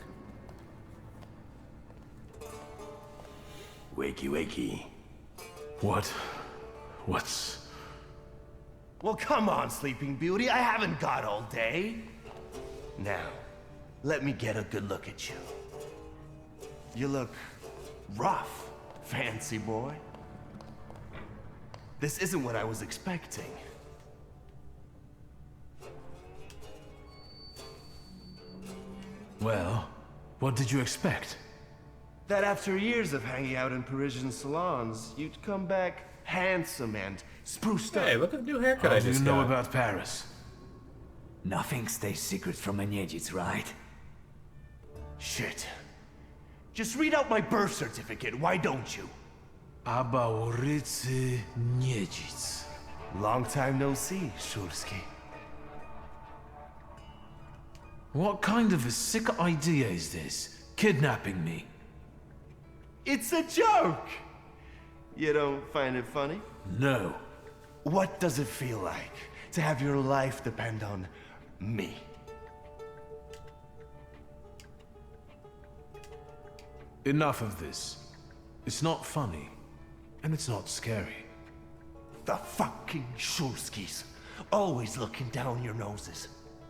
Wakey, wakey. What's... Well, come on, Sleeping Beauty. I haven't got all day. Now, let me get a good look at you. You look rough, fancy boy. This isn't what I was expecting. Well, what did you expect? That after years of hanging out in Parisian salons, you'd come back handsome and spruced up. Hey, look at the new haircut How I do you just know got. about Paris? Nothing stays secret from a Niedzic, right? Shit. Just read out my birth certificate, why don't you? Abaurice Niedzic. Long time no see, Shulsky. What kind of a sick idea is this? Kidnapping me? It's a joke! You don't find it funny? No. What does it feel like to have your life depend on me? Enough of this. It's not funny, and it's not scary. The fucking Shulskis. Always looking down your noses.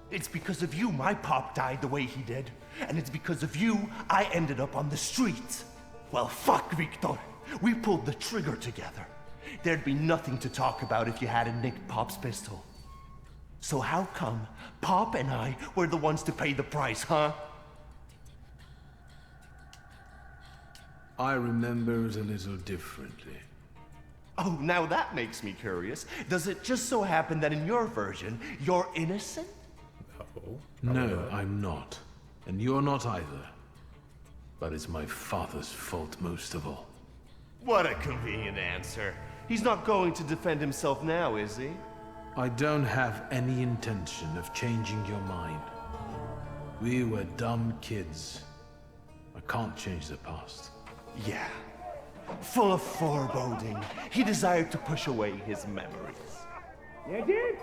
It's because of you my pop died the way he did. And it's because of you I ended up on the streets. Well, fuck, Vicktor. We pulled the trigger together. There'd be nothing to talk about if you hadn't nicked Pop's pistol. So how come Pop and I were the ones to pay the price, huh? I remember it a little differently. Oh, now that makes me curious. Does it just so happen that in your version, you're innocent? No, I'm not. And you're not either. But it's my father's fault most of all. What a convenient answer. He's not going to defend himself now, is he? I don't have any intention of changing your mind. We were dumb kids. I can't change the past. Yeah. Full of foreboding, he desired to push away his memories. You did?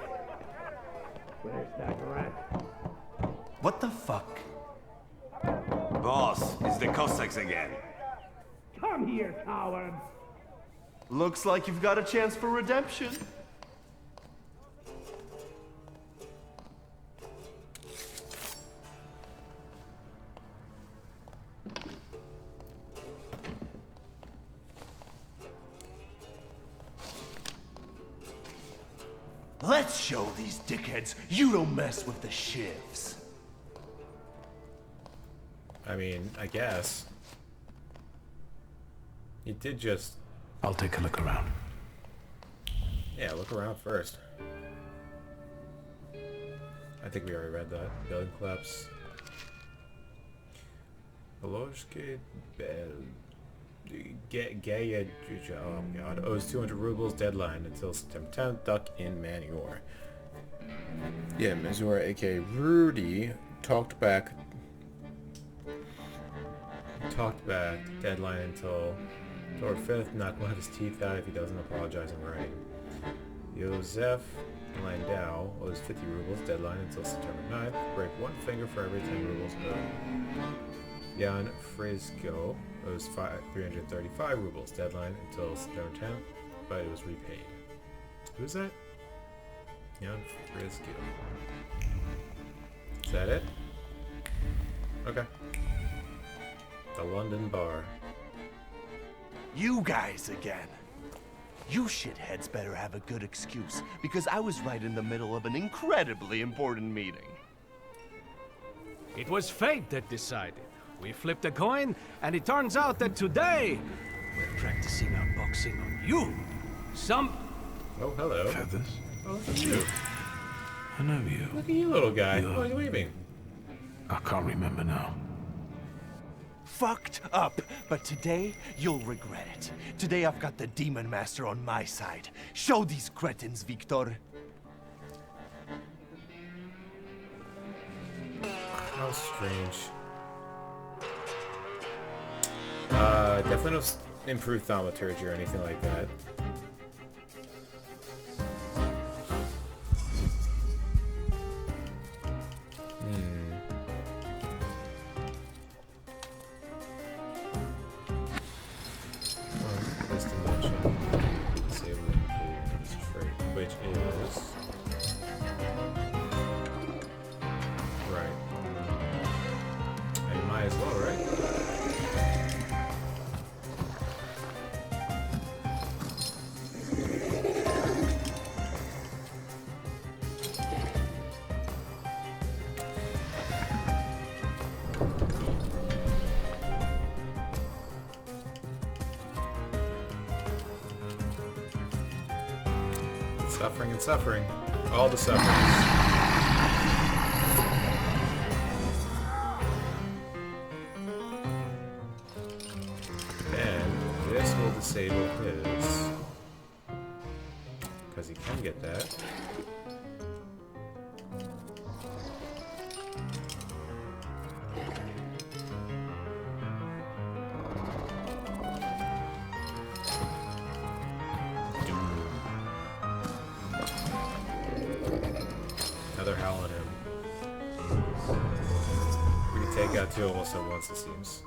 Where's that rat? What the fuck? Boss, it's the Cossacks again. Come here, coward! Looks like you've got a chance for redemption. Let's show these dickheads you don't mess with the shivs. I mean, I guess. He did just... I'll take a look around. Yeah, look around first. I think we already read that. Building collapse. Polozhki Gaya, oh god, owes 200 rubles, deadline until September 10th, duck in Manure. Yeah, Mazur, aka Rudy, talked back, deadline until October 5th, not will have his teeth out if he doesn't apologize in writing. Josef Landau owes 50 rubles, deadline until September 9th, break one finger for every 10 rubles owed. Jan Frisco owes 335 rubles, deadline until September 10th, but it was repaid. Who's that? Jan Frisco. Is that it? Okay. The London Bar. You guys again. You shitheads better have a good excuse, because I was right in the middle of an incredibly important meeting. It was fate that decided. We flipped a coin, and it turns out that today, we're practicing our boxing on you. Oh, hello. Feathers? Oh, look at you. I know you. Look at you, little guy. Why are you leaving? I can't remember now. Fucked up, but today you'll regret it. Today I've got the Demon Master on my side. Show these cretins, Vicktor. How strange. Definitely no improved Thaumaturge or anything like that. This dimension. Disable this trait, which is right. I might as well, right? Suffering and suffering. All the sufferings. And this will disable his. Because he can get that. Another howl at him. We can take out two almost at once, it seems.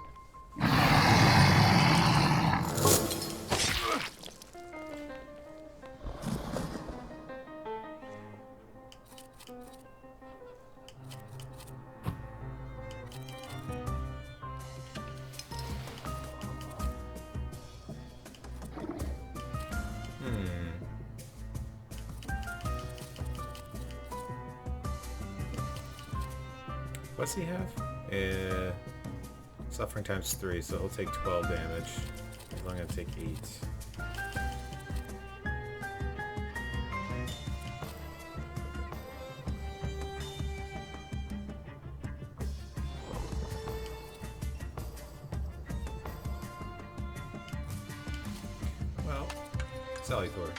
What's he have? Suffering times 3, so he'll take 12 damage. He's only gonna take 8. Well, Salutator.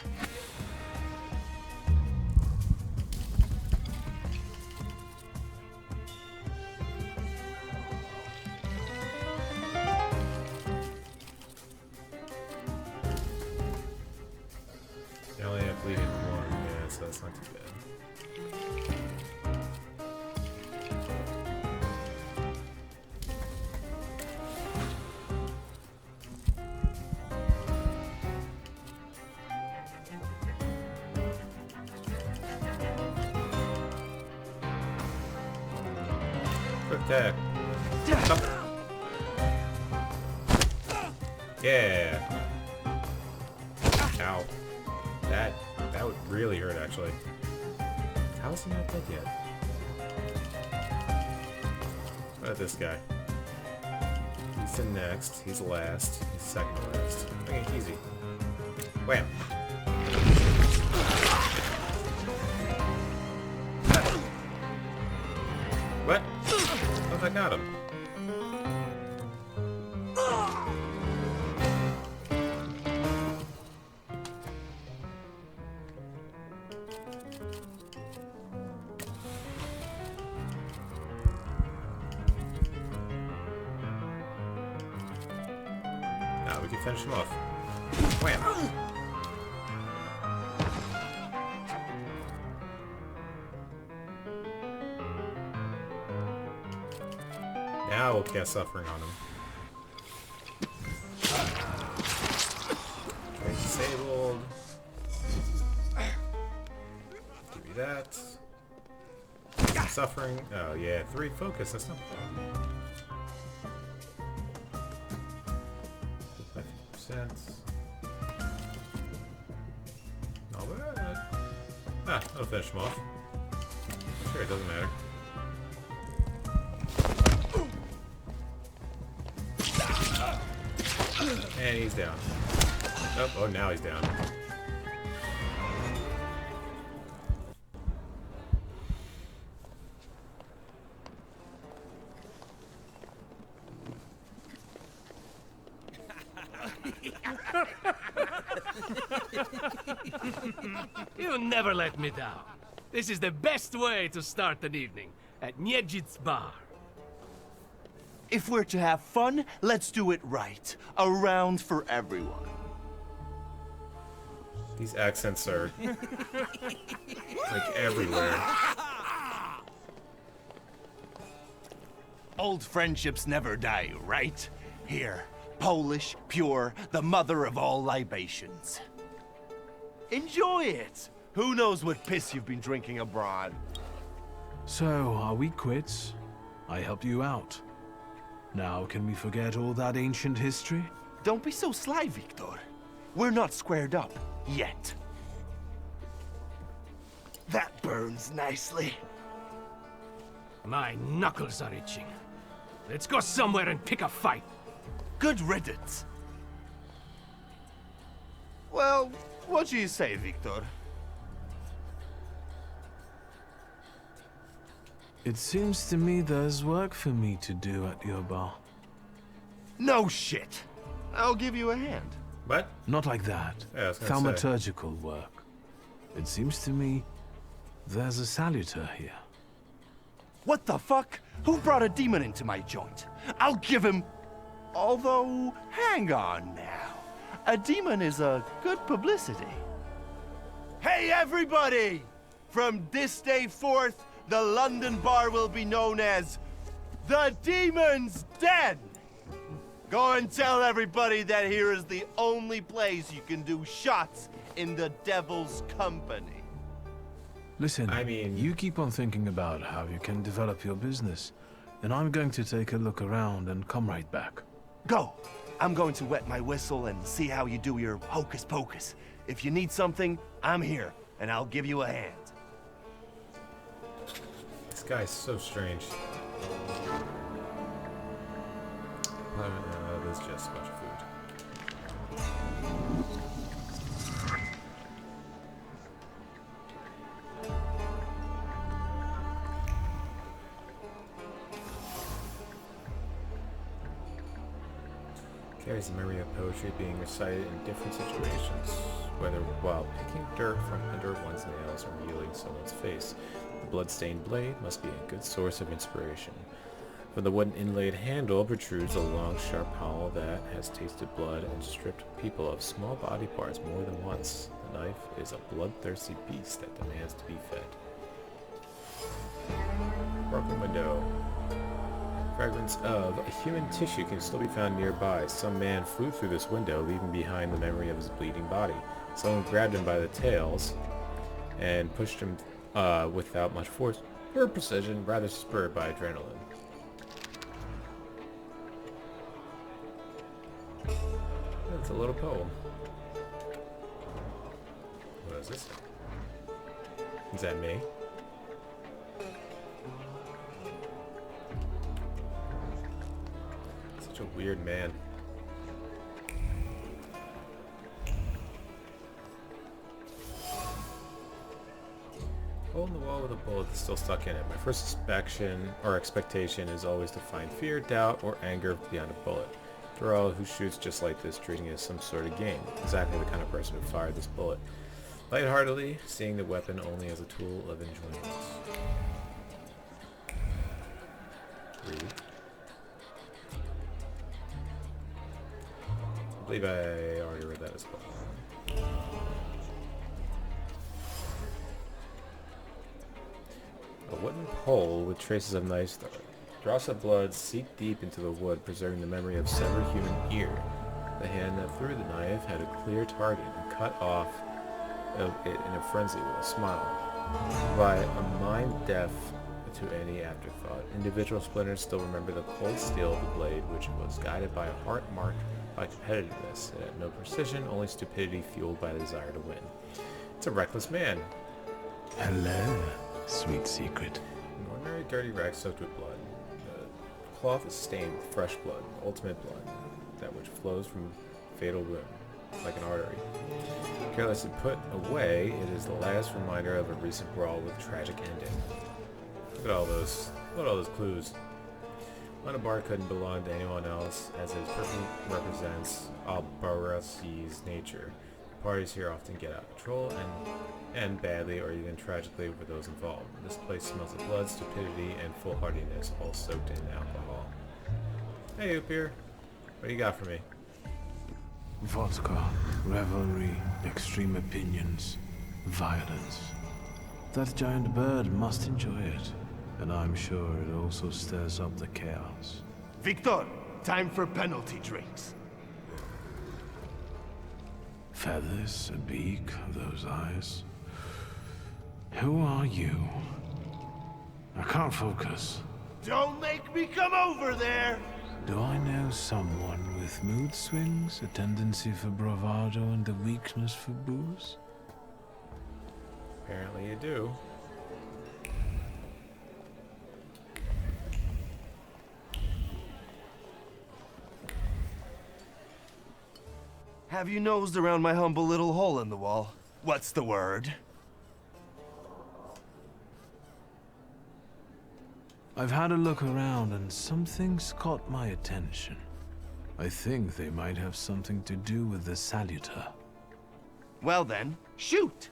I only have bleeding 1, yeah, so that's not too bad. Quick attack. Stop. Yeah. Ow. That would really hurt, actually. How is he not dead yet? What about this guy? He's the next. He's last. He's second to last. Okay, easy. Wham! What? Oh, I got him. Now we can finish him off. Wham! Now we'll cast Suffering on him. Okay, disabled. Give me that. Suffering. Oh yeah, 3 focus. That's not bad. 50%. Not bad. Ah, I'll finish him off. Sure, it doesn't matter. And he's down. Oh, now he's down. You never let me down. This is the best way to start an evening at Niedzic's bar. If we're to have fun, let's do it right. A round for everyone. These accents are like everywhere. Old friendships never die, right? Here, Polish, pure, the mother of all libations. Enjoy it! Who knows what piss you've been drinking abroad? So, are we quits? I helped you out. Now, can we forget all that ancient history? Don't be so sly, Vicktor. We're not squared up, yet. That burns nicely. My knuckles are itching. Let's go somewhere and pick a fight. Good riddance. Well, what do you say, Vicktor? It seems to me there's work for me to do at your bar. No shit. I'll give you a hand. What? Not like that. Yeah, I was gonna say. Thaumaturgical work. It seems to me there's a saluter here. What the fuck? Who brought a demon into my joint? I'll give him... Although, hang on now. A demon is a good publicity. Hey everybody! From this day forth, the London bar will be known as the Demon's Den. Go and tell everybody that here is the only place you can do shots in the devil's company. Listen, I mean, you keep on thinking about how you can develop your business, and I'm going to take a look around and come right back. Go! I'm going to wet my whistle and see how you do your hocus pocus. If you need something, I'm here, and I'll give you a hand. This guy's so strange. There's just a bunch of food. Carries the memory of poetry being recited in different situations, whether while picking dirt from under one's nails or healing someone's face. The blood-stained blade must be a good source of inspiration. From the wooden inlaid handle protrudes a long, sharp hollow that has tasted blood and stripped people of small body parts more than once. The knife is a bloodthirsty beast that demands to be fed. Broken window. Fragments of human tissue can still be found nearby. Some man flew through this window, leaving behind the memory of his bleeding body. Someone grabbed him by the tails and pushed him without much force or precision, rather spurred by adrenaline. That's a little poem. What is this? Is that me? Such a weird man. Hole in the wall with a bullet that's still stuck in it. My first expectation is always to find fear, doubt, or anger beyond a bullet. After all, who shoots just like this, treating it as some sort of game? Exactly the kind of person who fired this bullet. Lightheartedly, seeing the weapon only as a tool of enjoyment. Read. I believe I already read that as well. A wooden pole with traces of knife star. Drops of blood seep deep into the wood, preserving the memory of severed human ear. The hand that threw the knife had a clear target and cut off it in a frenzy with a smile. By a mind deaf to any afterthought, individual splinters still remember the cold steel of the blade, which was guided by a heart marked by competitiveness. It had no precision, only stupidity fueled by the desire to win. It's a reckless man. Hello, sweet secret. An ordinary dirty rag soaked with blood. The cloth is stained with fresh blood, ultimate blood, that which flows from fatal wound, like an artery. Carelessly put away, it is the last reminder of a recent brawl with tragic ending. Look at all those clues. On a bar couldn't belong to anyone else, as his perfume represents Albarrací's nature. Parties here often get out of control and end badly or even tragically for those involved. This place smells of blood, stupidity, and foolhardiness, all soaked in alcohol. Hey, Upir. What do you got for me? Vodka, revelry, extreme opinions, violence. That giant bird must enjoy it, and I'm sure it also stirs up the chaos. Vicktor, time for penalty drinks. Feathers, a beak, those eyes. Who are you? I can't focus. Don't make me come over there! Do I know someone with mood swings, a tendency for bravado, and a weakness for booze? Apparently you do. Have you nosed around my humble little hole in the wall? What's the word? I've had a look around and something's caught my attention. I think they might have something to do with the Saluter. Well then, shoot!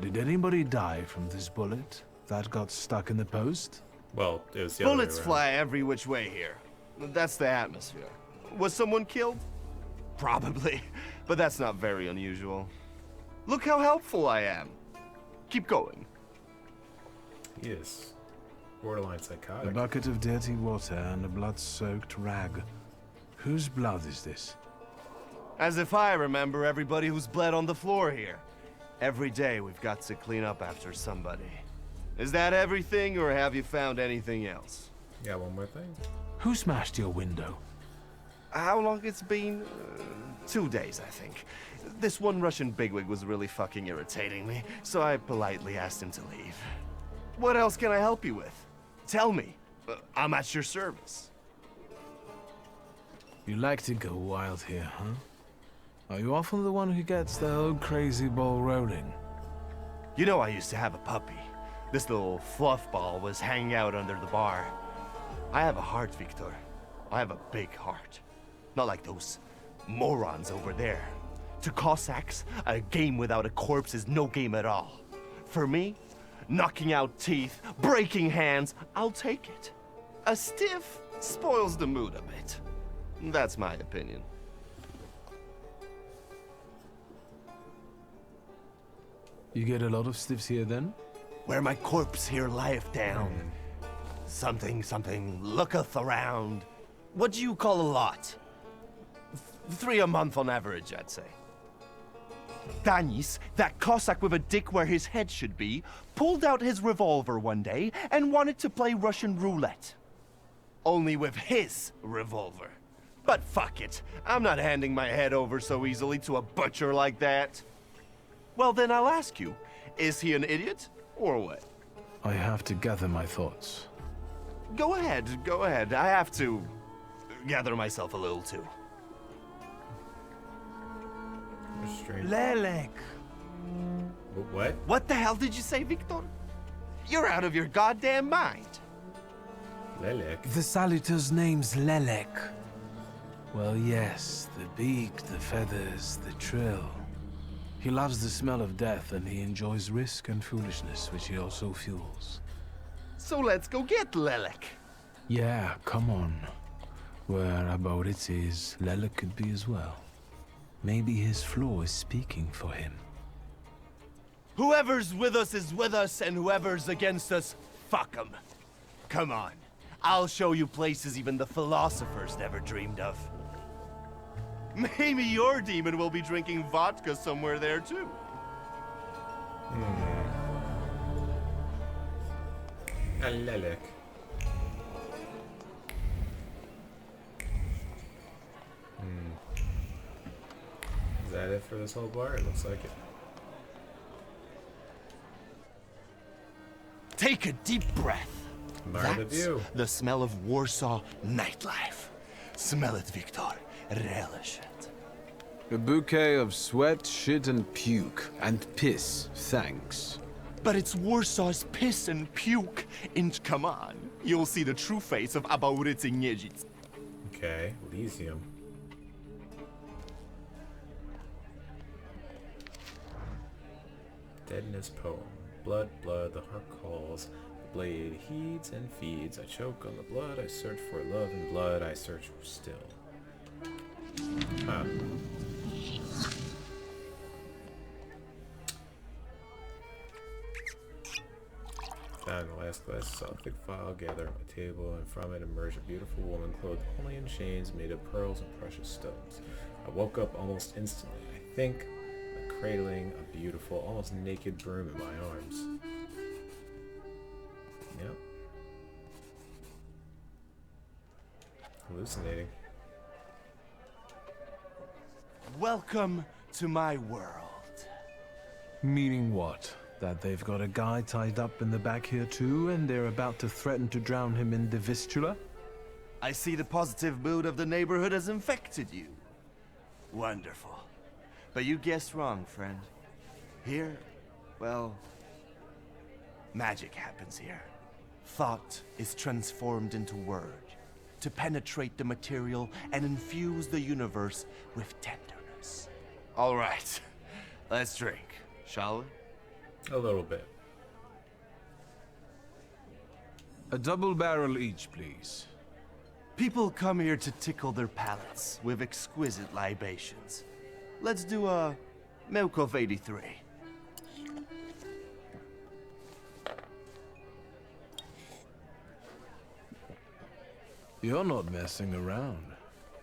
Did anybody die from this bullet that got stuck in the post? Well, it was the other way Bullets around. fly every which way here. That's the atmosphere. Was someone killed? Probably, but that's not very unusual. Look how helpful I am. Keep going. He is borderline A psychotic. bucket of dirty water and a blood-soaked rag. Whose blood is this? As if I remember everybody who's bled on the floor here. Every day we've got to clean up after somebody. Is that everything, or have you found anything else? Yeah, one more thing. Who smashed your window? How long it's been? 2 days, I think. This one Russian bigwig was really fucking irritating me, so I politely asked him to leave. What else can I help you with? Tell me. I'm at your service. You like to go wild here, huh? Are you often the one who gets the whole crazy ball rolling? You know I used to have a puppy. This little fluff ball was hanging out under the bar. I have a heart, Vicktor. I have a big heart. Not like those morons over there. To Cossacks, a game without a corpse is no game at all. For me, knocking out teeth, breaking hands, I'll take it. A stiff spoils the mood a bit. That's my opinion. You get a lot of stiffs here then? Where my corpse here lieth down. Something looketh around. What do you call a lot? 3 a month on average, I'd say. Danis, that Cossack with a dick where his head should be, pulled out his revolver one day and wanted to play Russian roulette. Only with his revolver. But fuck it, I'm not handing my head over so easily to a butcher like that. Well then I'll ask you, is he an idiot or what? I have to gather my thoughts. Go ahead. I have to gather myself a little too. Lelek. What? What the hell did you say, Vicktor? You're out of your goddamn mind. Lelek. The Saluter's name's Lelek. Well, yes, the beak, the feathers, the trill. He loves the smell of death, and he enjoys risk and foolishness, which he also fuels. So let's go get Lelek. Yeah, come on. Whereabout it is, Lelek could be as well. Maybe his flaw is speaking for him. Whoever's with us is with us, and whoever's against us, fuck 'em. Come on. I'll show you places even the philosophers never dreamed of. Maybe your demon will be drinking vodka somewhere there, too. A Lelek. Is that it for this whole bar? It looks like it. Take a deep breath. Admire the view. The smell of Warsaw nightlife. Smell it, Vicktor. Relish it. A bouquet of sweat, shit, and puke. And piss, thanks. But it's Warsaw's piss and puke. And come on, you'll see the true face of Abaurycy Niedzic. Okay, Elysium. Deadness poem. Blood, blood, the heart calls. The blade heeds and feeds. I choke on the blood. I search for love and blood. I search still. Huh. Found the last glass, saw a thick file gather on my table, and from it emerged a beautiful woman clothed only in chains made of pearls and precious stones. I woke up almost instantly, I think, cradling a beautiful, almost naked broom in my arms. Yep. Hallucinating. Welcome to my world. Meaning what? That they've got a guy tied up in the back here too, and they're about to threaten to drown him in the Vistula? I see the positive mood of the neighborhood has infected you. Wonderful. But you guessed wrong, friend. Here, well, Magic happens here. Thought is transformed into word to penetrate the material and infuse the universe with tenderness. All right, let's drink, shall we? A little bit. A double barrel each, please. People come here to tickle their palates with exquisite libations. Let's do a Milk of 83. You're not messing around.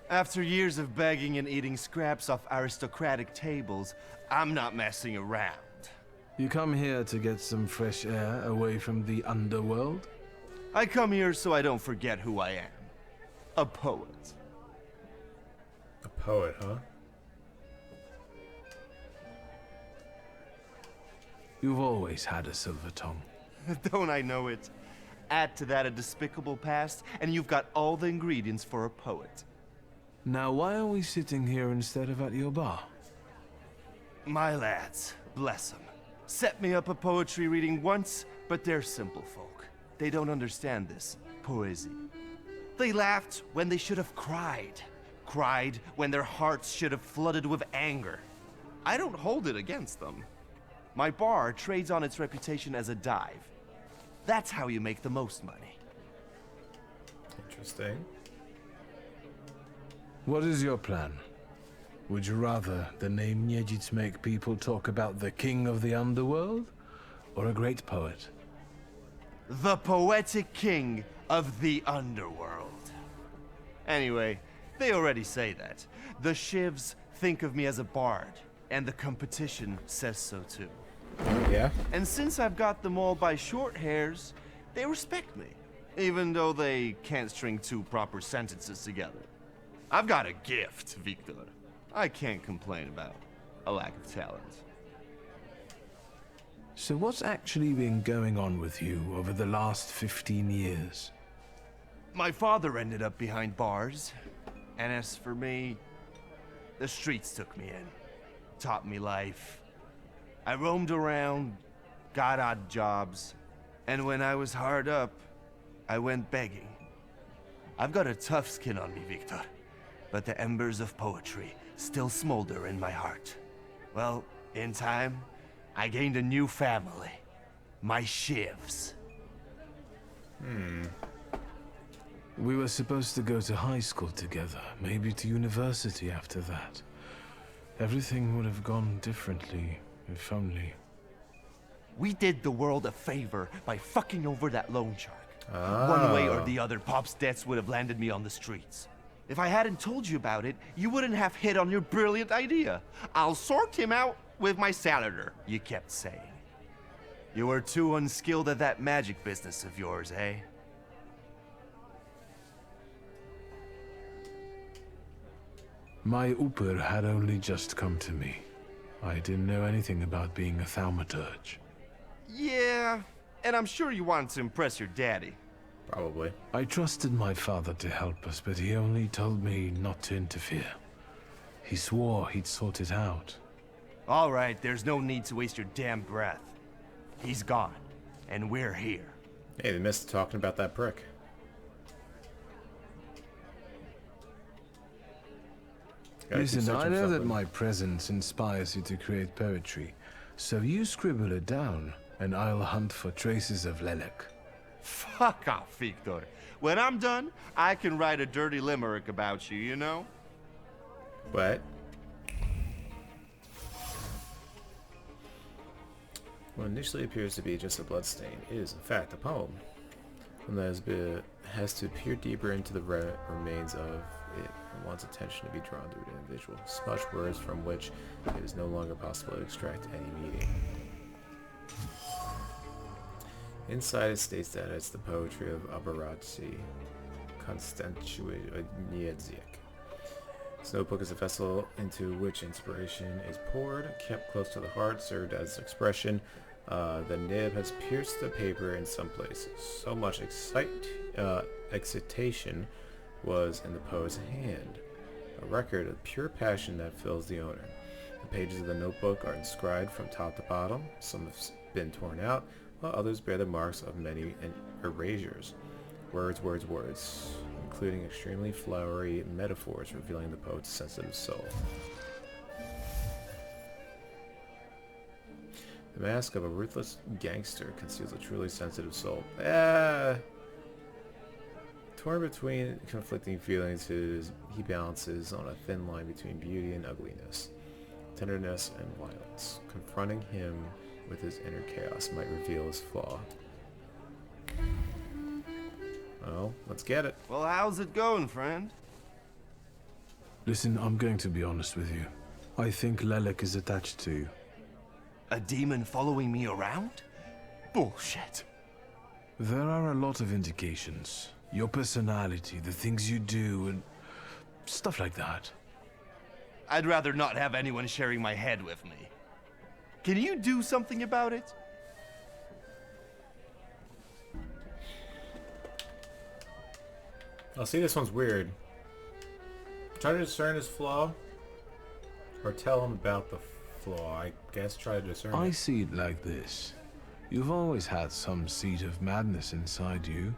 After years of begging and eating scraps off aristocratic tables, I'm not messing around. You come here to get some fresh air away from the underworld? I come here so I don't forget who I am. A poet. A poet, huh? You've always had a silver tongue. Don't I know it? Add to that a despicable past, and you've got all the ingredients for a poet. Now, why are we sitting here instead of at your bar? My lads, bless them, set me up a poetry reading once, but they're simple folk. They don't understand this poesy. They laughed when they should have cried. Cried when their hearts should have flooded with anger. I don't hold it against them. My bar trades on its reputation as a dive. That's how you make the most money. Interesting. What is your plan? Would you rather the name Niedzic make people talk about the king of the underworld? Or a great poet? The poetic king of the underworld. Anyway, they already say that. The Shivs think of me as a bard, and the competition says so too. Yeah? And since I've got them all by short hairs, they respect me, even though they can't string two proper sentences together. I've got a gift, Vicktor. I can't complain about a lack of talent. So what's actually been going on with you over the last 15 years? My father ended up behind bars, and as for me, the streets took me in, taught me life. I roamed around, got odd jobs, and when I was hard up, I went begging. I've got a tough skin on me, Vicktor, but the embers of poetry still smolder in my heart. Well, in time, I gained a new family. My Shivs. We were supposed to go to high school together, maybe to university after that. Everything would have gone differently, if only. We did the world a favor by fucking over that loan shark. One way or the other, Pop's debts would have landed me on the streets. If I hadn't told you about it, you wouldn't have hit on your brilliant idea. I'll sort him out with my salader, you kept saying. You were too unskilled at that magic business of yours, eh? My Uper had only just come to me. I didn't know anything about being a Thaumaturge. Yeah, and I'm sure you wanted to impress your daddy. Probably. I trusted my father to help us, but he only told me not to interfere. He swore he'd sort it out. All right, there's no need to waste your damn breath. He's gone, and we're here. Hey, they missed talking about that prick. Listen, I know that my presence inspires you to create poetry, so you scribble it down, and I'll hunt for traces of Lelek. Fuck off, Vicktor. When I'm done, I can write a dirty limerick about you, you know? What? What initially appears to be just a bloodstain is, in fact, a poem. One that has to peer deeper into the remains of it and wants attention to be drawn to an individual. Smudged words from which it is no longer possible to extract any meaning. Inside it states that it's the poetry of Abarazzi Konstantiniedzic. This notebook is a vessel into which inspiration is poured, kept close to the heart, served as expression. The nib has pierced the paper in some places. So much excitation was in the poet's hand. A record of pure passion that fills the owner. The pages of the notebook are inscribed from top to bottom. Some have been torn out, while others bear the marks of many erasures. Words, words, words, including extremely flowery metaphors revealing the poet's sensitive soul. The mask of a ruthless gangster conceals a truly sensitive soul. Torn between conflicting feelings, he balances on a thin line between beauty and ugliness, tenderness and violence. Confronting him with his inner chaos might reveal his flaw. Well, let's get it. Well, how's it going, friend? Listen, I'm going to be honest with you. I think Lelek is attached to you. A demon following me around? Bullshit. There are a lot of indications. Your personality, the things you do, and stuff like that. I'd rather not have anyone sharing my head with me. Can you do something about it? I'll see, this one's weird. Try to discern his flaw, or tell him about the flaw. I guess try to discern I it. see it like this. You've always had some seed of madness inside you,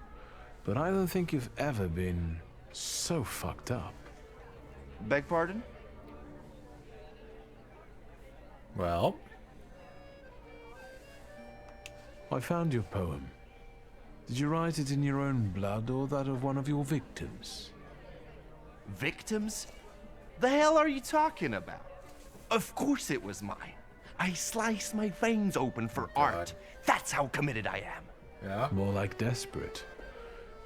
but I don't think you've ever been so fucked up. Beg pardon? Well? I found your poem. Did you write it in your own blood or that of one of your victims? Victims? The hell are you talking about? Of course it was mine. I sliced my veins open for art. That's how committed I am. Yeah? More like desperate.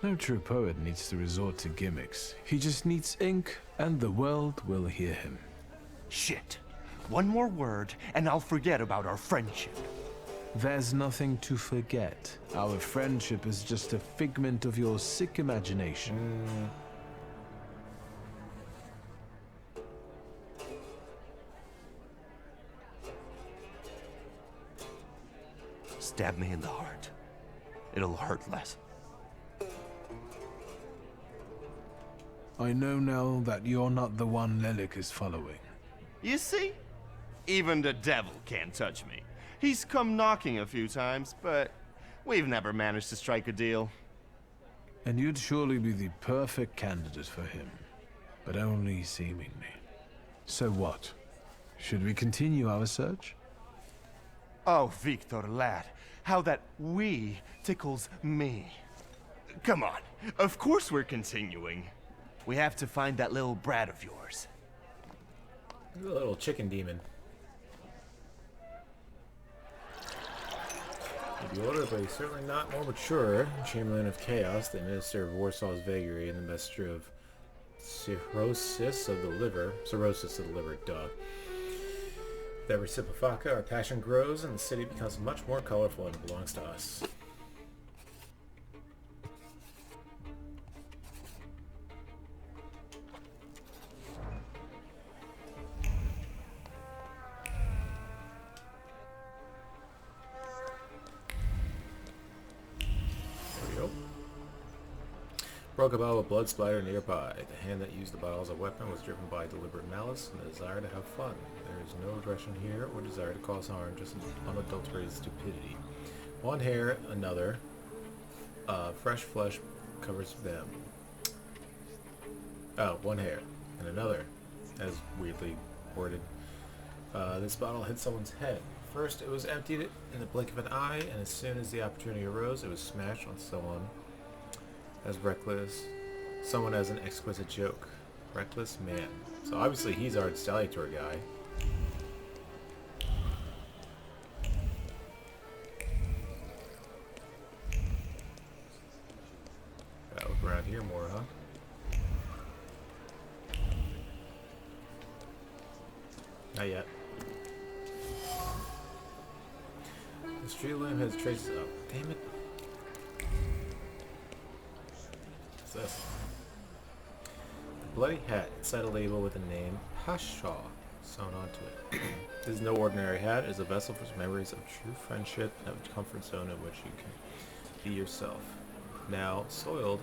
No true poet needs to resort to gimmicks. He just needs ink, and the world will hear him. Shit. One more word, and I'll forget about our friendship. There's nothing to forget. Our friendship is just a figment of your sick imagination. Stab me in the heart. It'll hurt less. I know now that you're not the one Lelek is following. You see? Even the devil can't touch me. He's come knocking a few times, but we've never managed to strike a deal. And you'd surely be the perfect candidate for him. But only seemingly. So what? Should we continue our search? Oh, Vicktor, lad, how that we tickles me. Come on, of course we're continuing. We have to find that little brat of yours. The little chicken demon. Maybe older, but he's certainly not more mature. Chamberlain of Chaos, the Minister of Warsaw's Vagary, and the Messenger of Cirrhosis of the Liver. Cirrhosis of the Liver, duh. That reciproca, our passion grows, and the city becomes much more colorful and belongs to us. Broke a bottle of blood splatter nearby. The hand that used the bottle as a weapon was driven by deliberate malice and a desire to have fun. There is no aggression here or desire to cause harm, just unadulterated stupidity. One hair, another. Fresh flesh covers them. Oh, one hair, and another, as weirdly worded. This bottle hit someone's head. First, it was emptied in the blink of an eye, and as soon as the opportunity arose, it was smashed on someone as reckless, someone as an exquisite joke. Reckless man. So obviously he's our Thaumaturge guy. Gotta look around here more, huh? Not yet. The street lamp has traces of... Damn it. This. The bloody hat inside a label with the name Pashaw sewn onto it. This is no ordinary hat. It is a vessel for memories of true friendship and a comfort zone in which you can be yourself. Now soiled,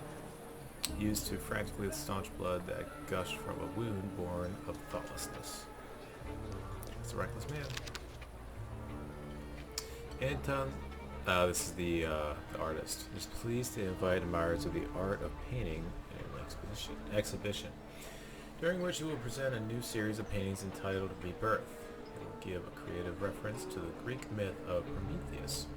used to frantically staunch blood that gushed from a wound born of thoughtlessness. It's a reckless man. This is the artist. Is pleased to invite admirers of the art of painting in an exhibition, during which he will present a new series of paintings entitled Rebirth. It will give a creative reference to the Greek myth of Prometheus.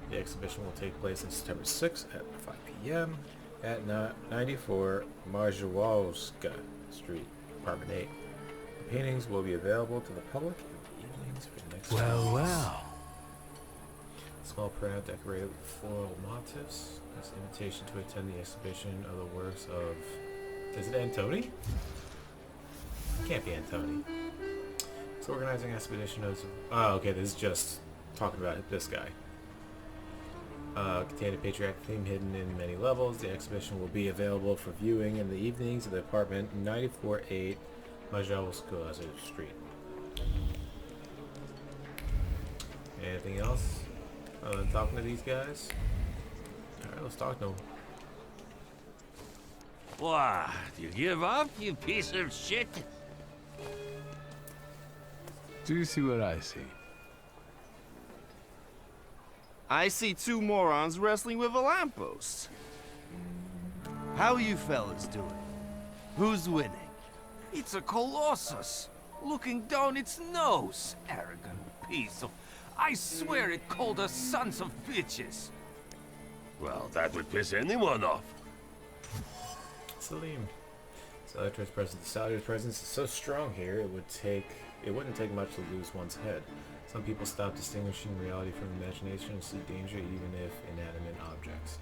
The exhibition will take place on September 6th at 5 p.m. at 94 Marzhawowska Street, Apartment 8. The paintings will be available to the public in the evenings for the next Well. Small printout decorated with floral motifs. It's an invitation to attend the exhibition of the works of... Is it Antoni? Can't be Antoni. It's organizing expedition of... Oh, okay, this is just talking about this guy. Containing a patriotic theme hidden in many levels. The exhibition will be available for viewing in the evenings at the apartment 94-8 Majowska Street. Anything else? Other than talking to these guys? Alright, let's talk to them. What? You give up, you piece of shit? Do you see what I see? I see two morons wrestling with a lamppost. How you fellas doing? Who's winning? It's a colossus, looking down its nose. Arrogant piece of... I swear it called us sons of bitches. Well, that would piss anyone off. Salim. Salutator's presence. The Salutator's presence is so strong here, it wouldn't take much to lose one's head. Some people stop distinguishing reality from imagination and see danger even if inanimate objects.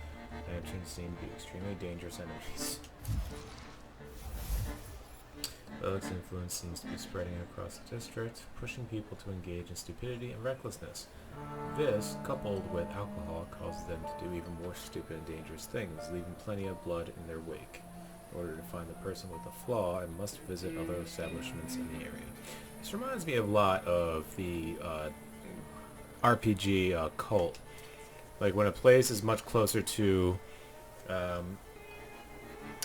Lanterns seem to be extremely dangerous enemies. Belik's influence seems to be spreading across the district, pushing people to engage in stupidity and recklessness. This, coupled with alcohol, causes them to do even more stupid and dangerous things, leaving plenty of blood in their wake. In order to find the person with the flaw, I must visit other establishments in the area. This reminds me a lot of the RPG Cult. Like when a place is much closer to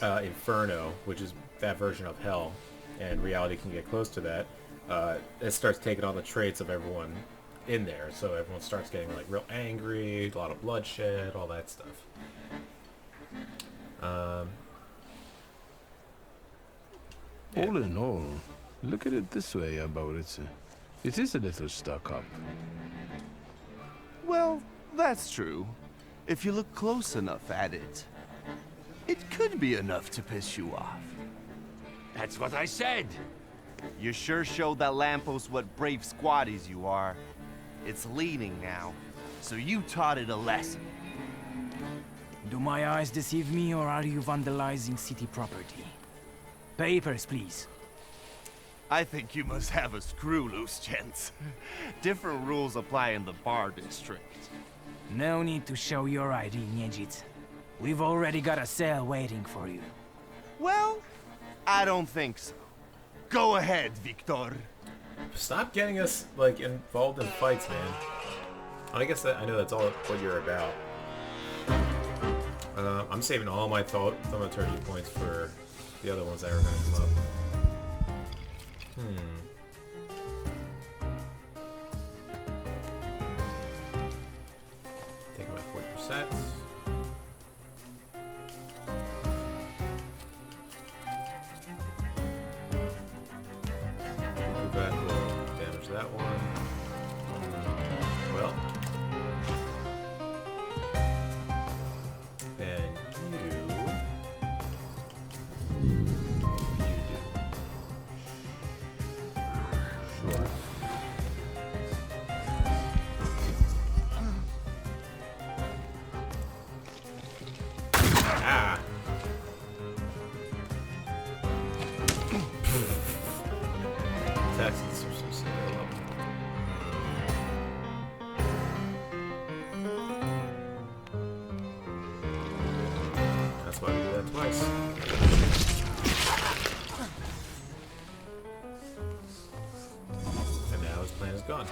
Inferno, which is that version of Hell, and reality can get close to that, it starts taking on the traits of everyone in there. So everyone starts getting like real angry, a lot of bloodshed, all that stuff. All in all, look at it this way, Aboritsa. It is a little stuck up. Well, that's true. If you look close enough at it, it could be enough to piss you off. That's what I said. You sure showed that lamppost what brave squatties you are. It's leaning now, so you taught it a lesson. Do my eyes deceive me, or are you vandalizing city property? Papers, please. I think you must have a screw loose, gents. Different rules apply in the bar district. No need to show your ID, Niedzit. We've already got a cell waiting for you. Well, I don't think so. Go ahead, Vicktor. Stop getting us like involved in fights, man. I guess I know that's all what you're about. I'm saving all my Thaumaturge points for the other ones that are gonna come up. Take my 40%. Move that will damage that one. Well. And that's why we do that twice. And now his plan is gone.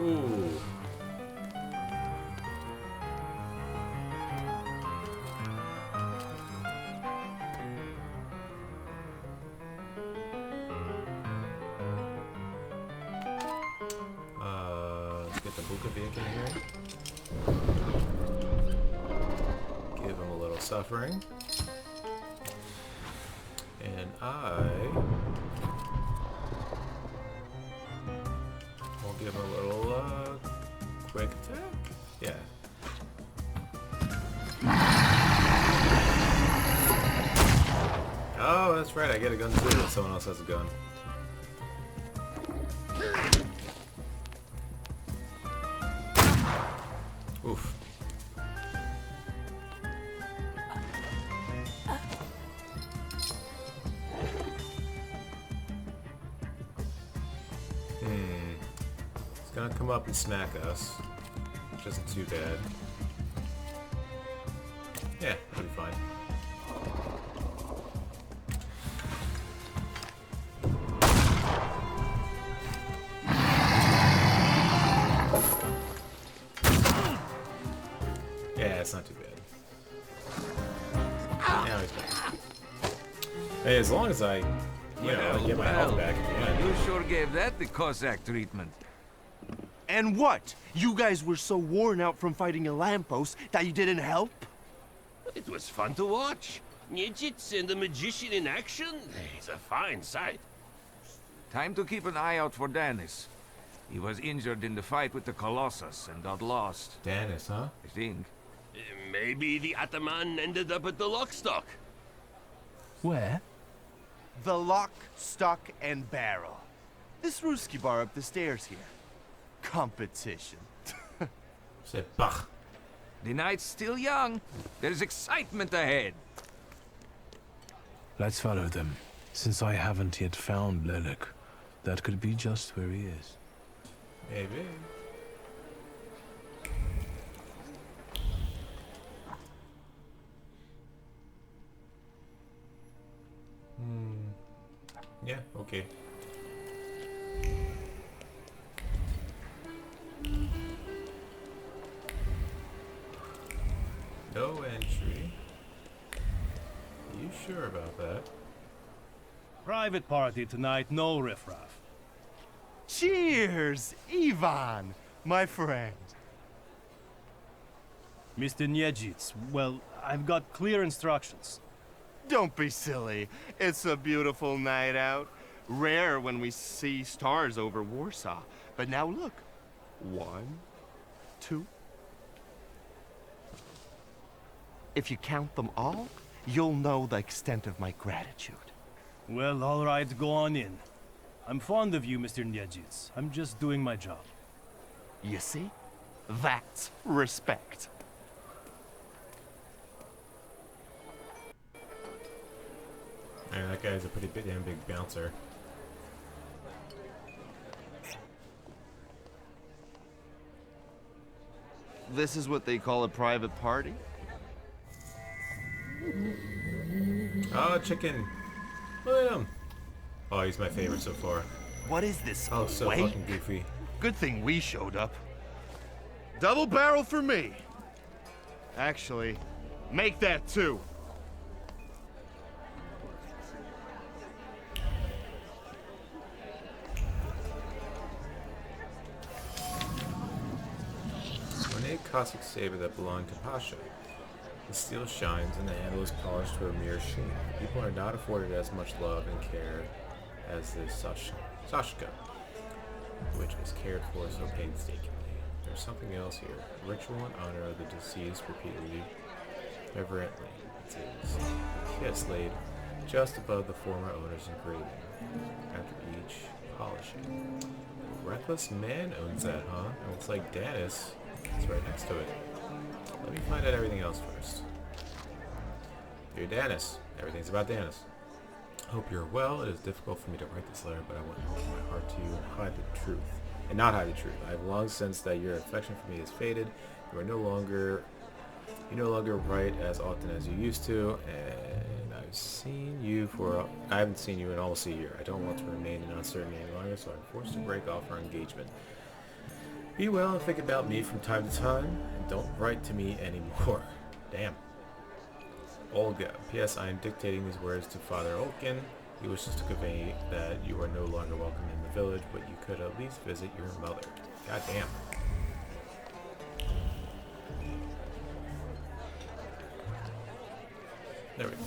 Ooh. get the Bukovic in here. Give him a little suffering. And I will give him a little quick attack. Yeah. Oh, that's right. I get a gun too when someone else has a gun. Oof. It's gonna come up and smack us, which isn't too bad. Yeah, that'll be fine. Yeah, it's not too bad. Now he's back. Hey, as long as I, get my health back at the end. You sure gave that the Cossack treatment. And what? You guys were so worn out from fighting a lamppost that you didn't help? It was fun to watch. Nijits and the magician in action. It's a fine sight. Time to keep an eye out for Danis. He was injured in the fight with the Colossus and got lost. Danis, huh? I think. Maybe the Ataman ended up at the Lockstock. Where? The Lock, Stock, and Barrel. This Ruski bar up the stairs here. Competition. Say Bach. The night's still young. There's excitement ahead. Let's follow them. Since I haven't yet found Lelik, that could be just where he is. Maybe. Yeah, okay. No entry. You sure about that? Private party tonight, no riffraff. Cheers, Ivan, my friend. Mr. Niedzits, well, I've got clear instructions. Don't be silly. It's a beautiful night out. Rare when we see stars over Warsaw. But now look. 1, 2. If you count them all, you'll know the extent of my gratitude. Well, all right, go on in. I'm fond of you, Mr. Niedzits. I'm just doing my job. You see? That's respect. Man, that guy's a pretty damn big bouncer. This is what they call a private party? Oh, chicken. Look at him. Oh, he's my favorite so far. What is this? Oh, so wake? fucking goofy. Good thing we showed up. Double barrel for me. Actually, make that 2. Ornate Cossack saber that belonged to Pasha. The steel shines and the handle is polished to a mere sheen. People are not afforded as much love and care as the Sashka, which is cared for so painstakingly. There's something else here. Ritual in honor of the deceased repeatedly, reverently. It is a kiss laid just above the former owner's engraving. After each polishing. A reckless man owns that, huh? It looks like Danis is right next to it. Let me find out everything else first. Dear Danis, everything's about Danis. Hope you're well. It is difficult for me to write this letter, but I want to open my heart to you and hide the truth. And not hide the truth. I have long sensed that your affection for me has faded. You no longer write as often as you used to, and I haven't seen you in almost a year. I don't want to remain in uncertainty any longer, so I'm forced to break off our engagement. Be well and think about me from time to time, and don't write to me anymore. Damn. Olga. P.S. I am dictating these words to Father Olkin. He wishes to convey that you are no longer welcome in the village, but you could at least visit your mother. God damn. There we go.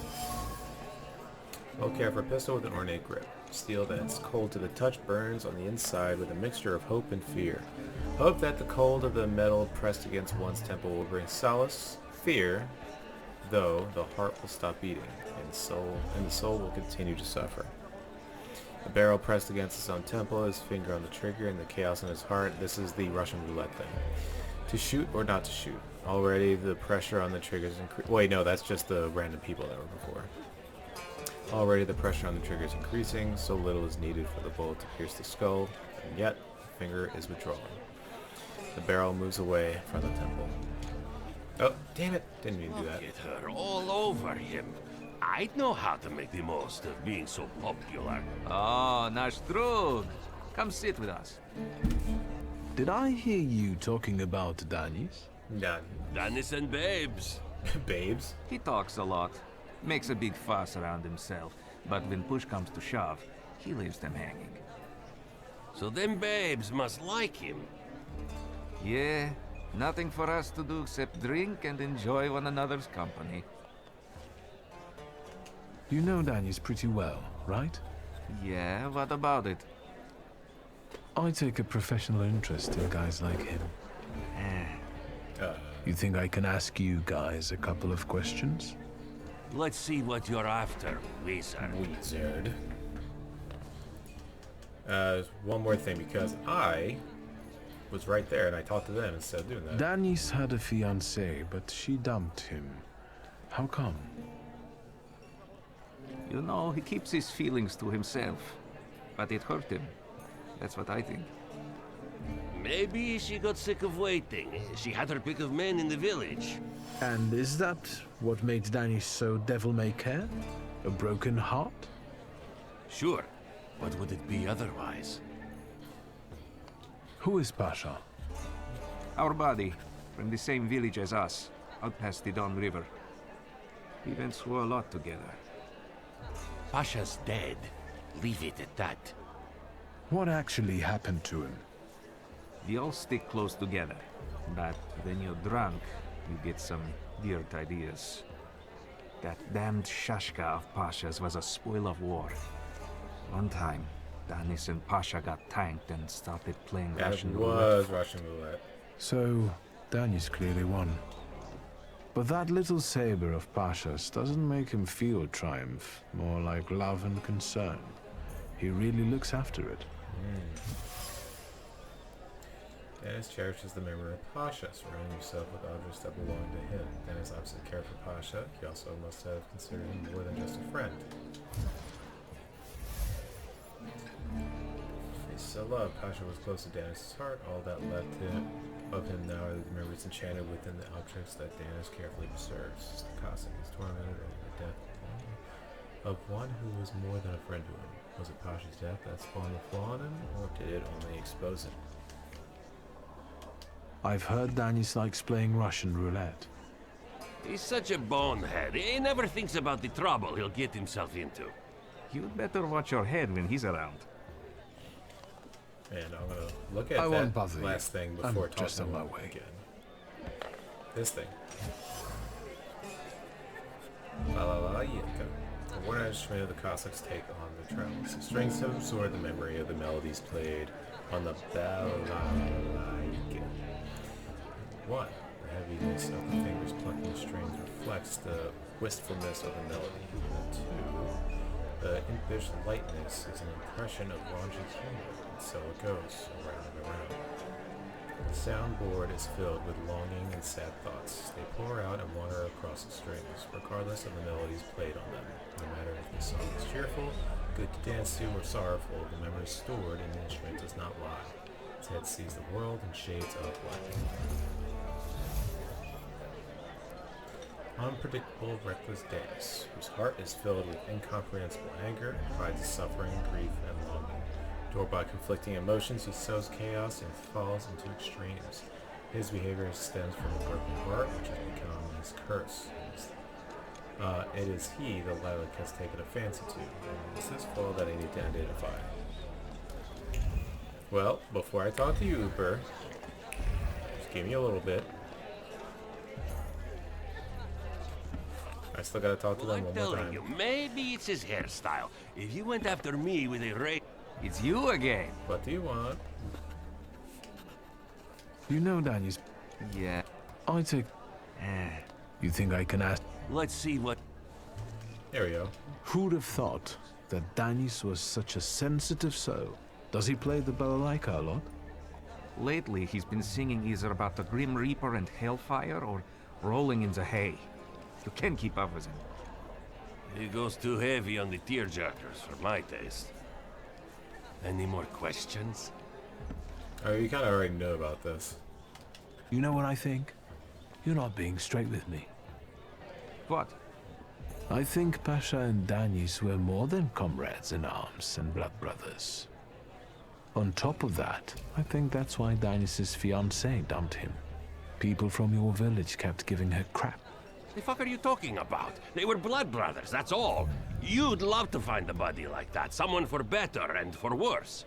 Well, care for a pistol with an ornate grip. Steel that's cold to the touch burns on the inside with a mixture of hope and fear. Hope that the cold of the metal pressed against one's temple will bring solace. Fear, though, the heart will stop beating, and the soul will continue to suffer. The barrel pressed against his own temple, his finger on the trigger, and the chaos in his heart. This is the Russian roulette thing. To shoot or not to shoot. Already the pressure on the trigger is increasing. Wait, no, that's just the random people that were before. Already the pressure on the trigger is increasing, so little is needed for the bullet to pierce the skull, and yet the finger is withdrawing. The barrel moves away from the temple. Oh, damn it! Didn't mean to do that. Look at her all over him. I'd know how to make the most of being so popular. Oh, nasz drug. Come sit with us. Did I hear you talking about Danis? Danis and babes. Babes? He talks a lot. Makes a big fuss around himself. But when push comes to shove, he leaves them hanging. So them babes must like him. Yeah, nothing for us to do except drink and enjoy one another's company. You know Danis pretty well, right? Yeah, what about it? I take a professional interest in guys like him. You think I can ask you guys a couple of questions? Let's see what you're after, wizard. Wizard. One more thing, because I was right there and I talked to them instead of doing that. Danis had a fiancée, but she dumped him. How come? You know, he keeps his feelings to himself. But it hurt him. That's what I think. Maybe she got sick of waiting. She had her pick of men in the village. And is that what made Danis so devil-may-care? A broken heart? Sure. What would it be otherwise? Who is Pasha? Our buddy, from the same village as us, out past the Don River. We went through a lot together. Pasha's dead. Leave it at that. What actually happened to him? We all stick close together, but when you're drunk, you get some weird ideas. That damned Shashka of Pasha's was a spoil of war. One time, Danis and Pasha got tanked and started playing Russian roulette. Russian roulette. So, Danis clearly won. But that little saber of Pasha's doesn't make him feel triumph, more like love and concern. He really looks after it. Danis cherishes the memory of Pasha, surrounding himself with objects that belong to him. Danis obviously cared for Pasha. He also must have considered him more than just a friend. So love, Pasha was close to Danis' heart. All that left of him now are the memories enchanted within the objects that Danis carefully preserves. The Cossack is tormented over the death of one who was more than a friend to him. Was it Pasha's death that spawned the flaw in him, or did it only expose him? I've heard Danis likes playing Russian roulette. He's such a bonehead. He never thinks about the trouble he'll get himself into. You'd better watch your head when he's around. And I'm gonna look at that last thing before talking just on my way again. This thing. Balalaika. A worn instrument of the Cossacks take on their travels. The strings have absorbed the memory of the melodies played on the balalaika. One, the heaviness of the fingers plucking the strings reflects the wistfulness of the melody. And two, the impish lightness is an impression of longitude, and so it goes, around and around. The soundboard is filled with longing and sad thoughts. They pour out and wander across the strings, regardless of the melodies played on them. No matter if the song is cheerful, good to dance to, or sorrowful, the memory stored in the instrument does not lie. Its head sees the world in shades of black. Unpredictable, reckless Danis, whose heart is filled with incomprehensible anger, hides suffering, grief, and longing. Torn by conflicting emotions, he sows chaos and falls into extremes. His behavior stems from a broken heart, which has become his curse. It is he that Lilac has taken a fancy to, and it's this flaw that I need to identify. Well, before I talk to you, Uber, just give me a little bit. I still gotta talk to Well, them I'm one more telling time. you, maybe it's his hairstyle. If you went after me with a ray... It's you again. What do you want? You know Danny's. Yeah. I take. You think I can ask? Let's see what... There we go. Who'd have thought that Danis was such a sensitive soul? Does he play the balalaika a lot? Lately, he's been singing either about the Grim Reaper and Hellfire or rolling in the hay. You can't keep up with him. He goes too heavy on the tearjerkers for my taste. Any more questions? Oh, you kind of already know about this. You know what I think? You're not being straight with me. What? I think Pasha and Danis were more than comrades in arms and blood brothers. On top of that, I think that's why Danis' fiancée dumped him. People from your village kept giving her crap. The fuck are you talking about? They were blood brothers, that's all. You'd love to find a buddy like that. Someone for better and for worse.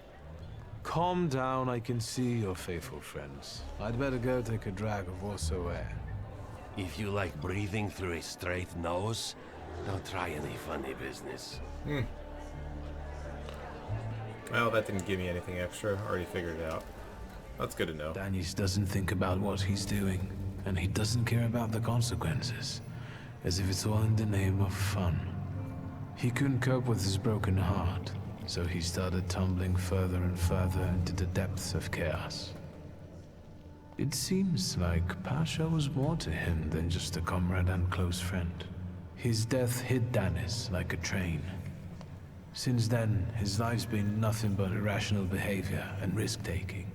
Calm down, I can see your faithful friends. I'd better go take a drag of Warsaw air. If you like breathing through a straight nose, don't try any funny business. Well, that didn't give me anything extra. Already figured it out. That's good to know. Danis doesn't think about what he's doing, and he doesn't care about the consequences, as if it's all in the name of fun. He couldn't cope with his broken heart, so he started tumbling further and further into the depths of chaos. It seems like Pasha was more to him than just a comrade and close friend. His death hit Danis like a train. Since then, his life's been nothing but irrational behavior and risk-taking.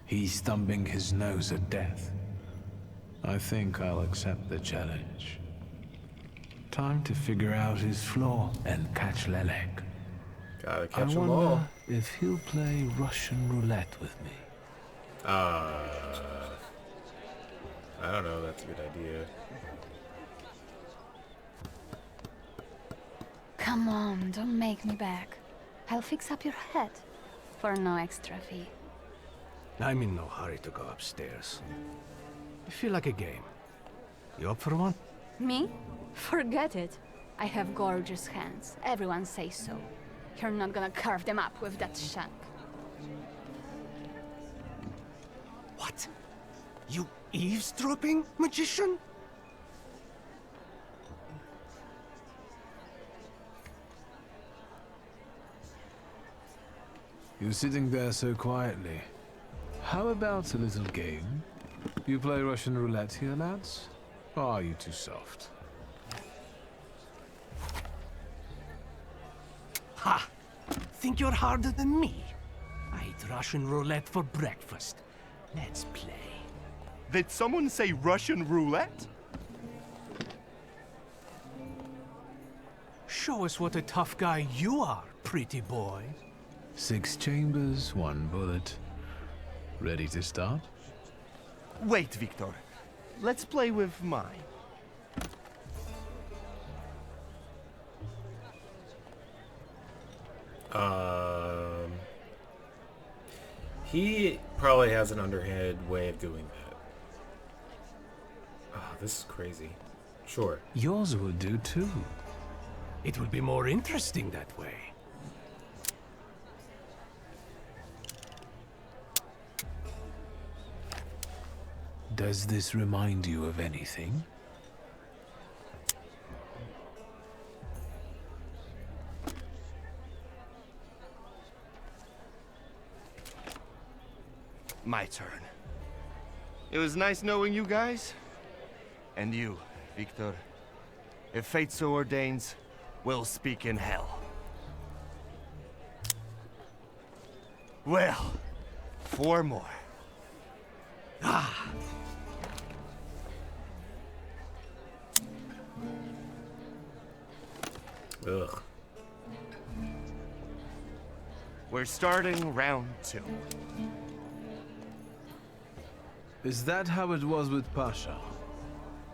He's thumbing his nose at death. I think I'll accept the challenge. Time to figure out his flaw and catch Lelek. Gotta catch I them wonder all. if he'll play Russian roulette with me. I don't know. That's a good idea. Come on, don't make me beg. I'll fix up your head for no extra fee. I'm in no hurry to go upstairs. I feel like a game. You up for one? Me? Forget it. I have gorgeous hands. Everyone says so. You're not gonna carve them up with that shank. What? You eavesdropping, magician? You're sitting there so quietly. How about a little game? You play Russian roulette here, lads? Or are you too soft? Ha! Think you're harder than me? I eat Russian roulette for breakfast. Let's play. Did someone say Russian roulette? Show us what a tough guy you are, pretty boy. 6 chambers, 1 bullet. Ready to start? Wait, Vicktor. Let's play with mine. He probably has an underhanded way of doing that. Oh, this is crazy. Sure. Yours will do too. It will be more interesting that way. Does this remind you of anything? My turn. It was nice knowing you guys. And you, Vicktor. If fate so ordains, we'll speak in hell. Well, 4 more. Ah! Ugh. We're starting round 2. Is that how it was with Pasha?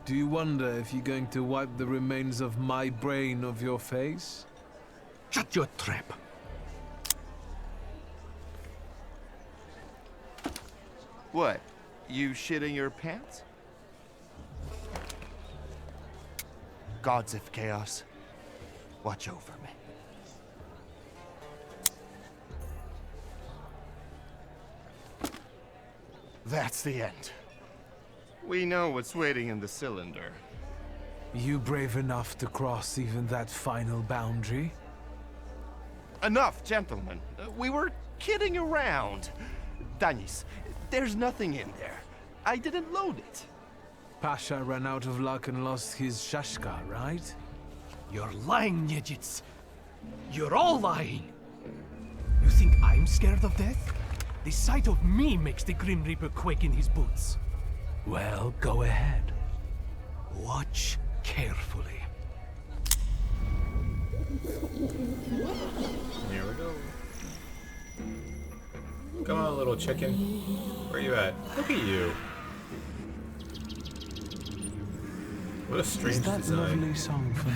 Do you wonder if you're going to wipe the remains of my brain off your face? Shut your trap. What? You shit in your pants? Gods of Chaos, watch over me. That's the end. We know what's waiting in the cylinder. You brave enough to cross even that final boundary? Enough, gentlemen. We were kidding around. Danis, there's nothing in there. I didn't load it. Pasha ran out of luck and lost his Shashka, right? You're lying, Niedzits. You're all lying. You think I'm scared of death? The sight of me makes the Grim Reaper quake in his boots. Well, go ahead. Watch carefully. Here we go. Come on, little chicken. Where you at? Look at you. What a strange Is that design. lovely song for me?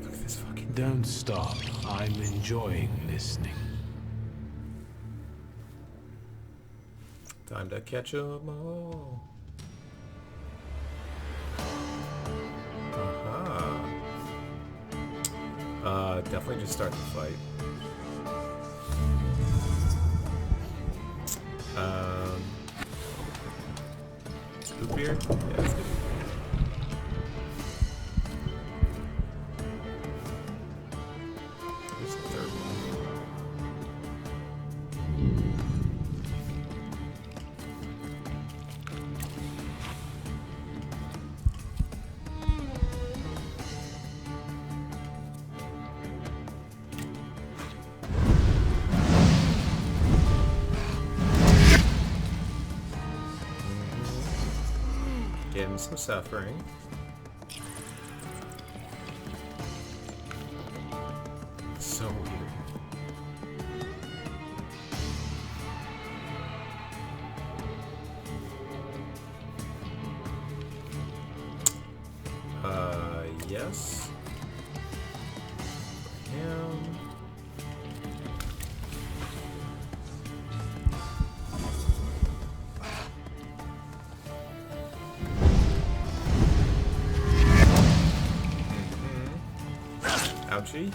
Look at this fucking... Don't stop. I'm enjoying listening. Time to catch 'em all. Definitely just start the fight. Scoop beer? Yeah, let's do it. Where's the third one? Getting some suffering. So weird. Yes. Him. Ouchie.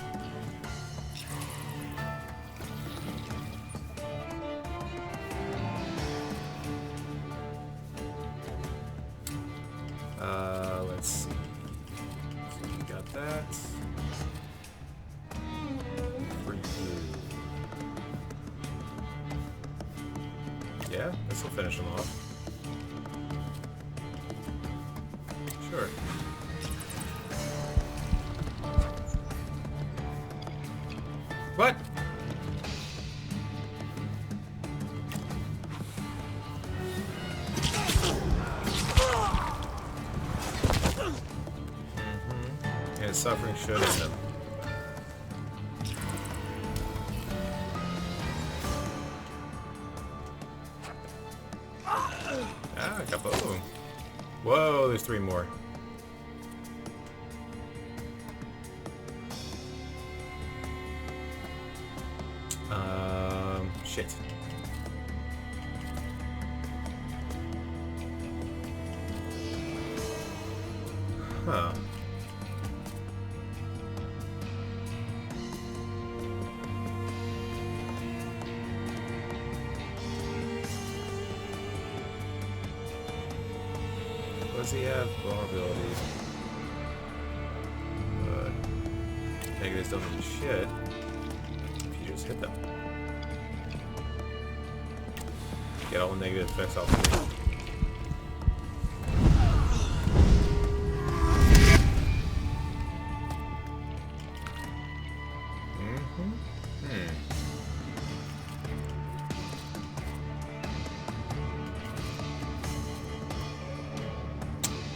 Let's see. So we got that. For you. Yeah, this will finish him off. Sure. What? And suffering should end him. Ah, kaboom. Whoa, there's 3 more. Shit. Huh. What does he have? Vulnerabilities. Negatives don't mean shit if you just hit them. Get all the negative effects off of me.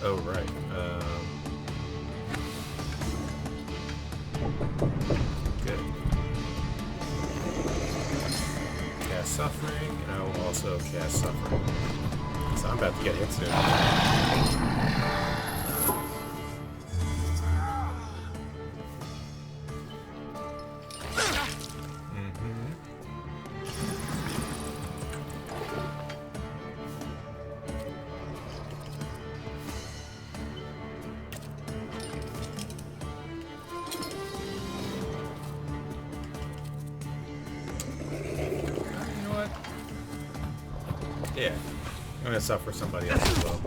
Oh, right. Good. Cast Suffering, and I will also cast Suffering. So I'm about to get hit soon. gonna suffer somebody else as well.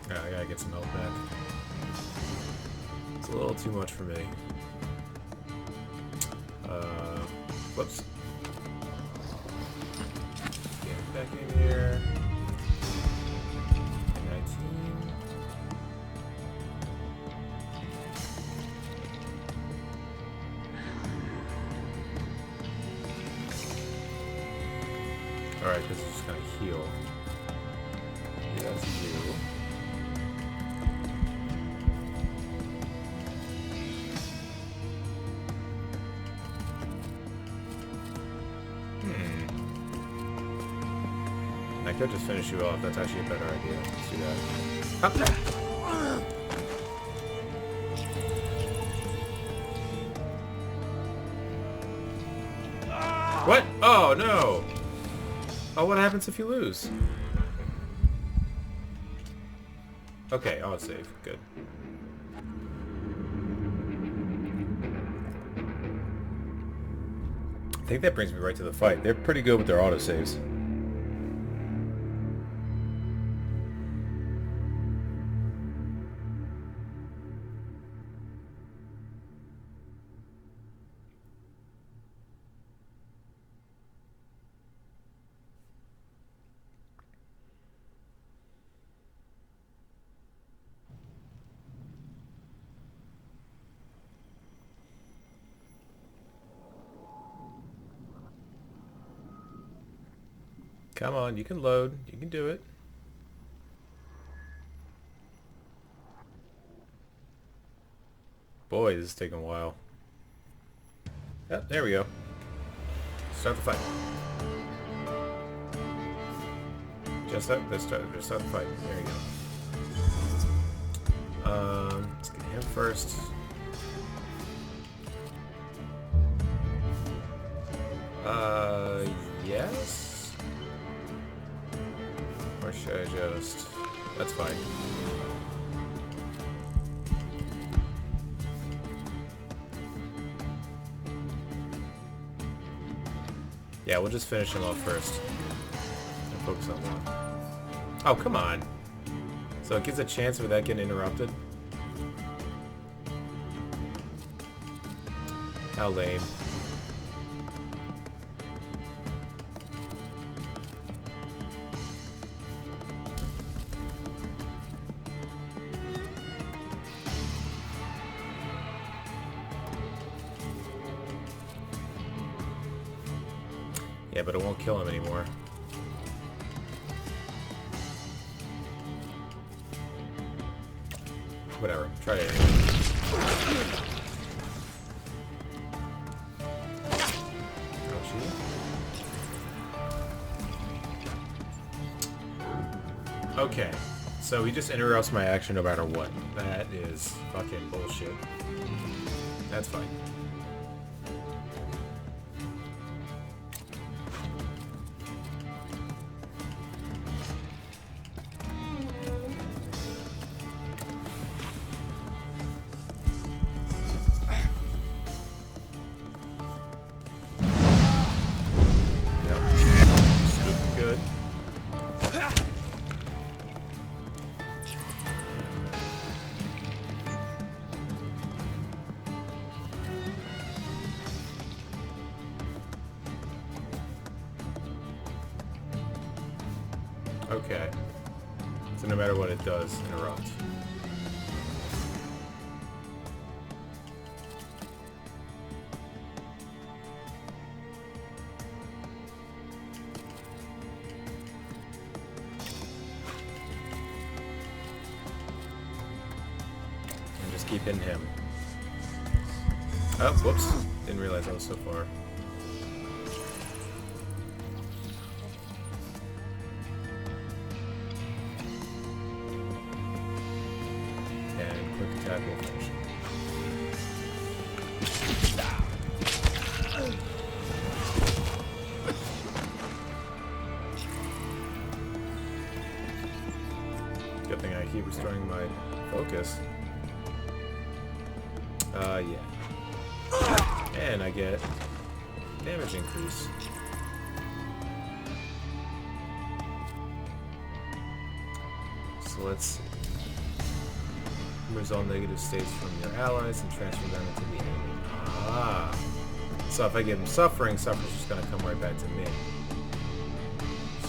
I gotta get some health back. It's a little too much for me. Whoops. Get back in here. 19. Alright, this is just gonna heal. That's you. I could just finish you off. That's actually a better idea. Let's do that. What? Oh, no! Oh, what happens if you lose? Okay, I'll save. Good. I think that brings me right to the fight. They're pretty good with their autosaves. Come on, you can load. You can do it. Boy, this is taking a while. Yep, there we go. Start the fight. Just start the fight. There you go. Let's get him first. Yes? Or should I just... That's fine. Yeah, we'll just finish him off first. And focus on one. Oh, come on. So it gives a chance of that getting interrupted? How lame. Yeah, but it won't kill him anymore. Whatever. Try it anyway. Oh, she? Okay. So he just interrupts my action no matter what. That is fucking bullshit. That's fine. Okay. So no matter what it does, interrupt. And just keep hitting him. Oh, whoops. Didn't realize I was so far. Attack will finish. Good thing I keep restoring my focus. Yeah. And I get damage increase. So let's see. Removes all negative states from your allies and transfer them into the enemy. Ah. So if I give him suffering, suffering's just gonna come right back to me.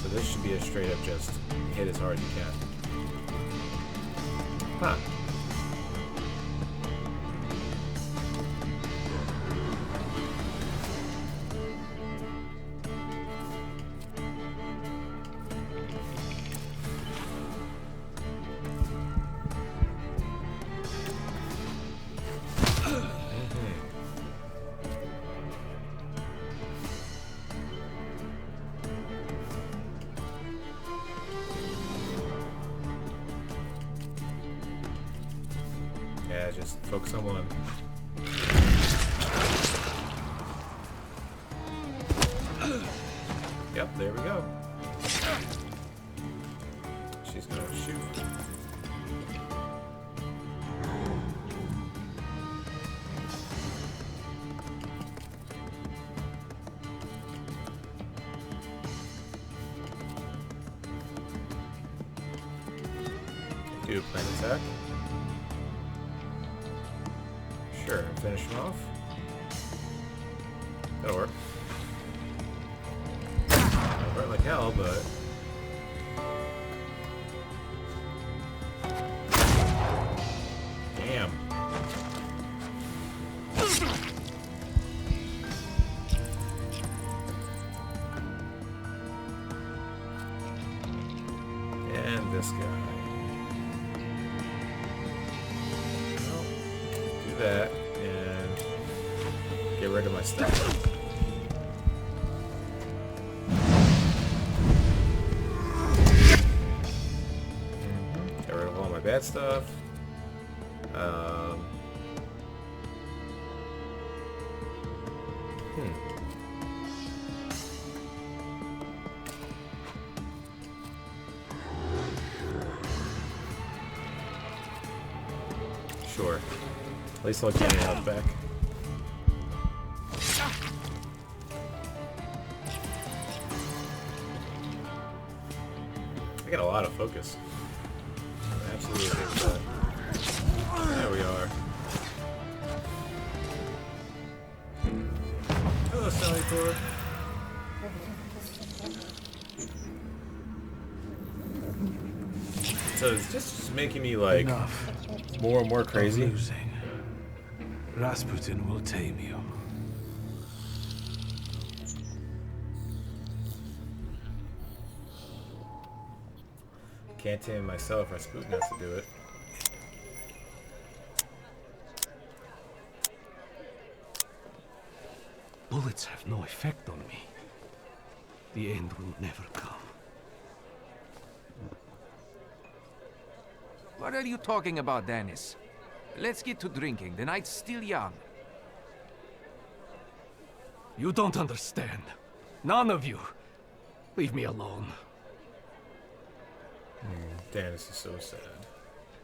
So this should be a straight up just hit as hard as you can. Huh. Yeah, just focus on one. Yep, there we go. She's gonna shoot. Do a plan attack. Sure, and finish him off. That'll work. I'll burn like hell, but... Damn. And this guy. That and get rid of my stuff. Get rid of all my bad stuff. Sure. At least I'll get my health back. I got a lot of focus. Absolutely fix that. There we are. Hello, Thaumaturge. So it's just making me like Enough. More and more crazy. Losing. Rasputin will tame you. Can't tame myself. Rasputin has to do it. Bullets have no effect on me. The end will never come. What are you talking about, Dennis? Let's get to drinking. The night's still young. You don't understand. None of you. Leave me alone. Dennis is so sad.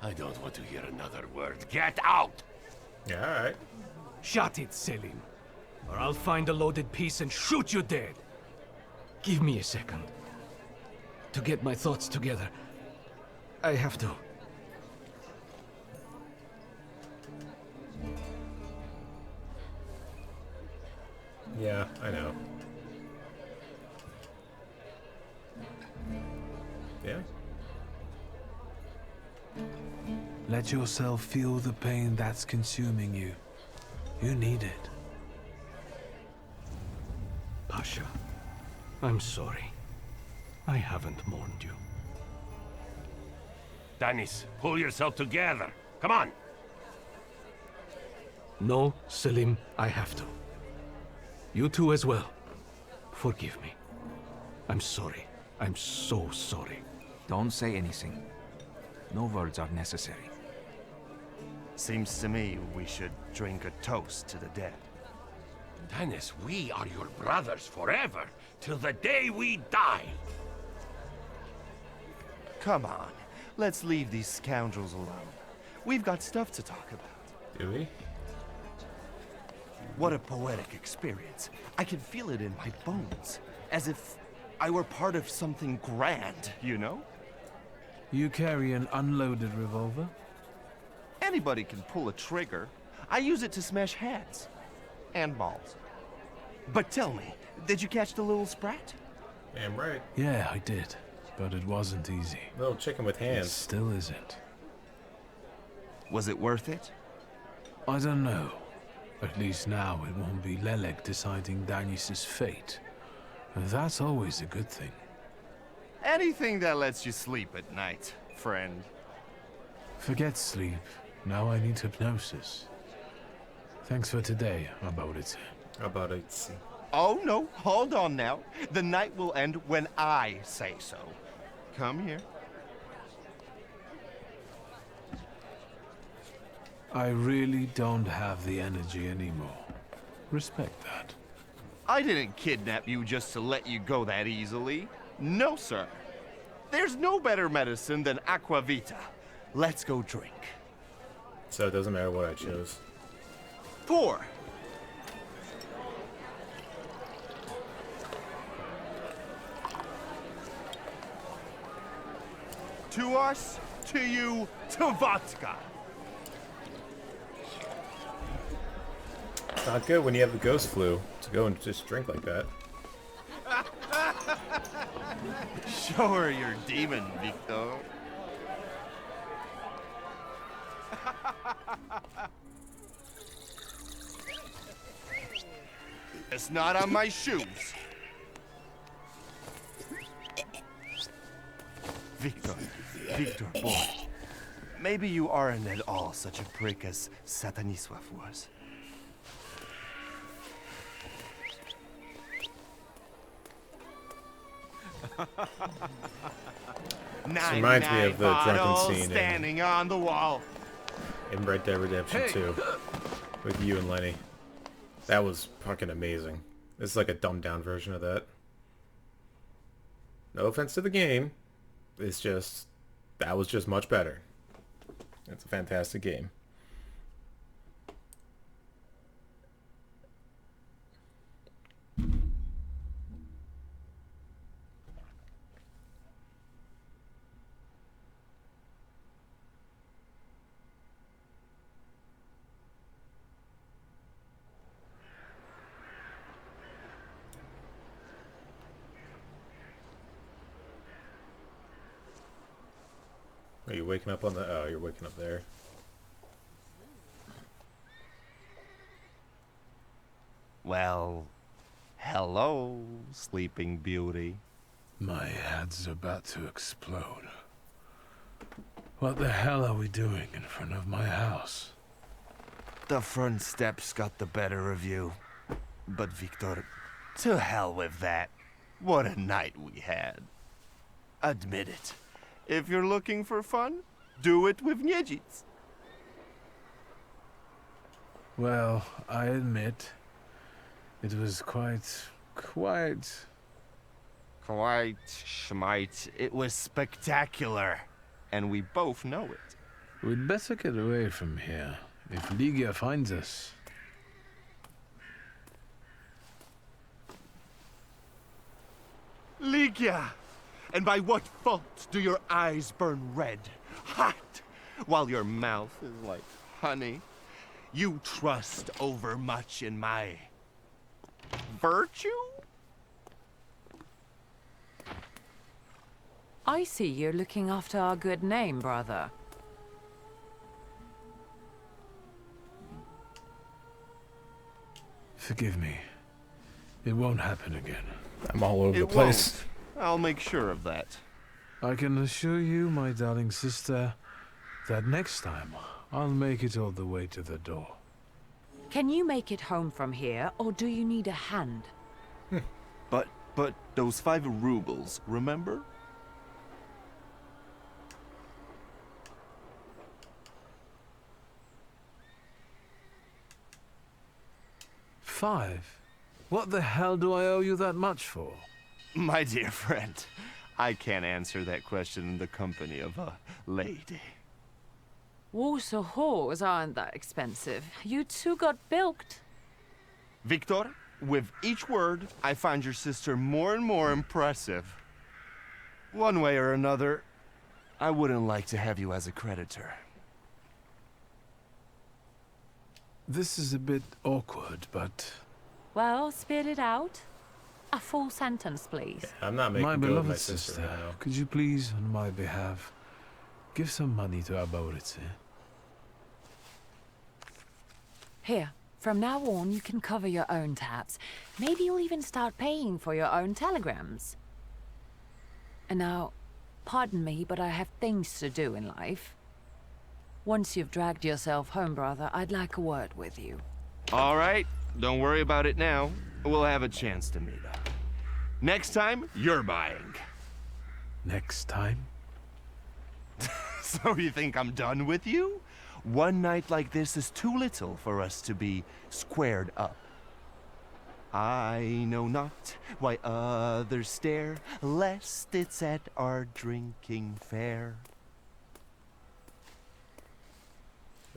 I don't want to hear another word. Get out! Yeah, alright. Shut it, Selim. Or I'll find a loaded piece and shoot you dead. Give me a second. To get my thoughts together. I have to. Yeah, I know. Yeah? Let yourself feel the pain that's consuming you. You need it. Pasha, I'm sorry. I haven't mourned you. Dennis, pull yourself together. Come on! No, Selim, I have to. You too as well. Forgive me. I'm sorry. I'm so sorry. Don't say anything. No words are necessary. Seems to me we should drink a toast to the dead. Dennis, we are your brothers forever, till the day we die. Come on, let's leave these scoundrels alone. We've got stuff to talk about. Do we? What a poetic experience. I can feel it in my bones, as if I were part of something grand, you know? You carry an unloaded revolver? Anybody can pull a trigger. I use it to smash heads. And balls. But tell me, did you catch the little sprat? Damn right. Yeah, I did. But it wasn't easy. Little chicken with hands. It still isn't. Was it worth it? I don't know. At least now it won't be Lelek deciding Danis's fate. And that's always a good thing. Anything that lets you sleep at night, friend. Forget sleep. Now I need hypnosis. Thanks for today, Abaudice. Abaudice. Oh no, hold on now. The night will end when I say so. Come here. I really don't have the energy anymore. Respect that. I didn't kidnap you just to let you go that easily. No, sir. There's no better medicine than aqua vita. Let's go drink. So it doesn't matter what I chose. Pour. To us, to you, to vodka. It's not good when you have the ghost flu to go and just drink like that. Show her your demon, Vicktor. It's not on my shoes. Vicktor, boy. Maybe you aren't at all such a prick as Satanisław was. This reminds me of the drunken scene standing on the wall. in Red Dead Redemption 2 with you and Lenny. That was fucking amazing. It's like a dumbed down version of that. No offense to the game. It's just, that was just much better. It's a fantastic game. Are you waking up on the... Oh, you're waking up there. Well, hello, Sleeping Beauty. My head's about to explode. What the hell are we doing in front of my house? The front steps got the better of you. But Vicktor, to hell with that. What a night we had. Admit it. If you're looking for fun, do it with Niedzic. Well, I admit, it was quite... Schmite. It was spectacular. And we both know it. We'd better get away from here, if Ligia finds us. Ligia! And by what fault do your eyes burn red, hot, while your mouth is like honey? You trust overmuch in my virtue? I see you're looking after our good name, brother. Forgive me. It won't happen again. I'm all over the place. Won't. I'll make sure of that. I can assure you, my darling sister, that next time I'll make it all the way to the door. Can you make it home from here, or do you need a hand? But those 5 rubles, remember? $5? What the hell do I owe you that much for? My dear friend, I can't answer that question in the company of a lady. Warsaw whores aren't that expensive. You two got bilked. Vicktor, with each word, I find your sister more and more impressive. One way or another, I wouldn't like to have you as a creditor. This is a bit awkward, but... Well, spit it out. A full sentence, please. I'm not making My good with beloved my sister right now. could you please, on my behalf, give some money to Arborice? Here, from now on, you can cover your own tabs. Maybe you'll even start paying for your own telegrams. And now, pardon me, but I have things to do in life. Once you've dragged yourself home, brother, I'd like a word with you. All right, don't worry about it now. We'll have a chance to meet up. Next time, you're buying. Next time? So you think I'm done with you? One night like this is too little for us to be squared up. I know not why others stare, lest it's at our drinking fair.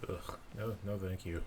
Ugh, no thank you.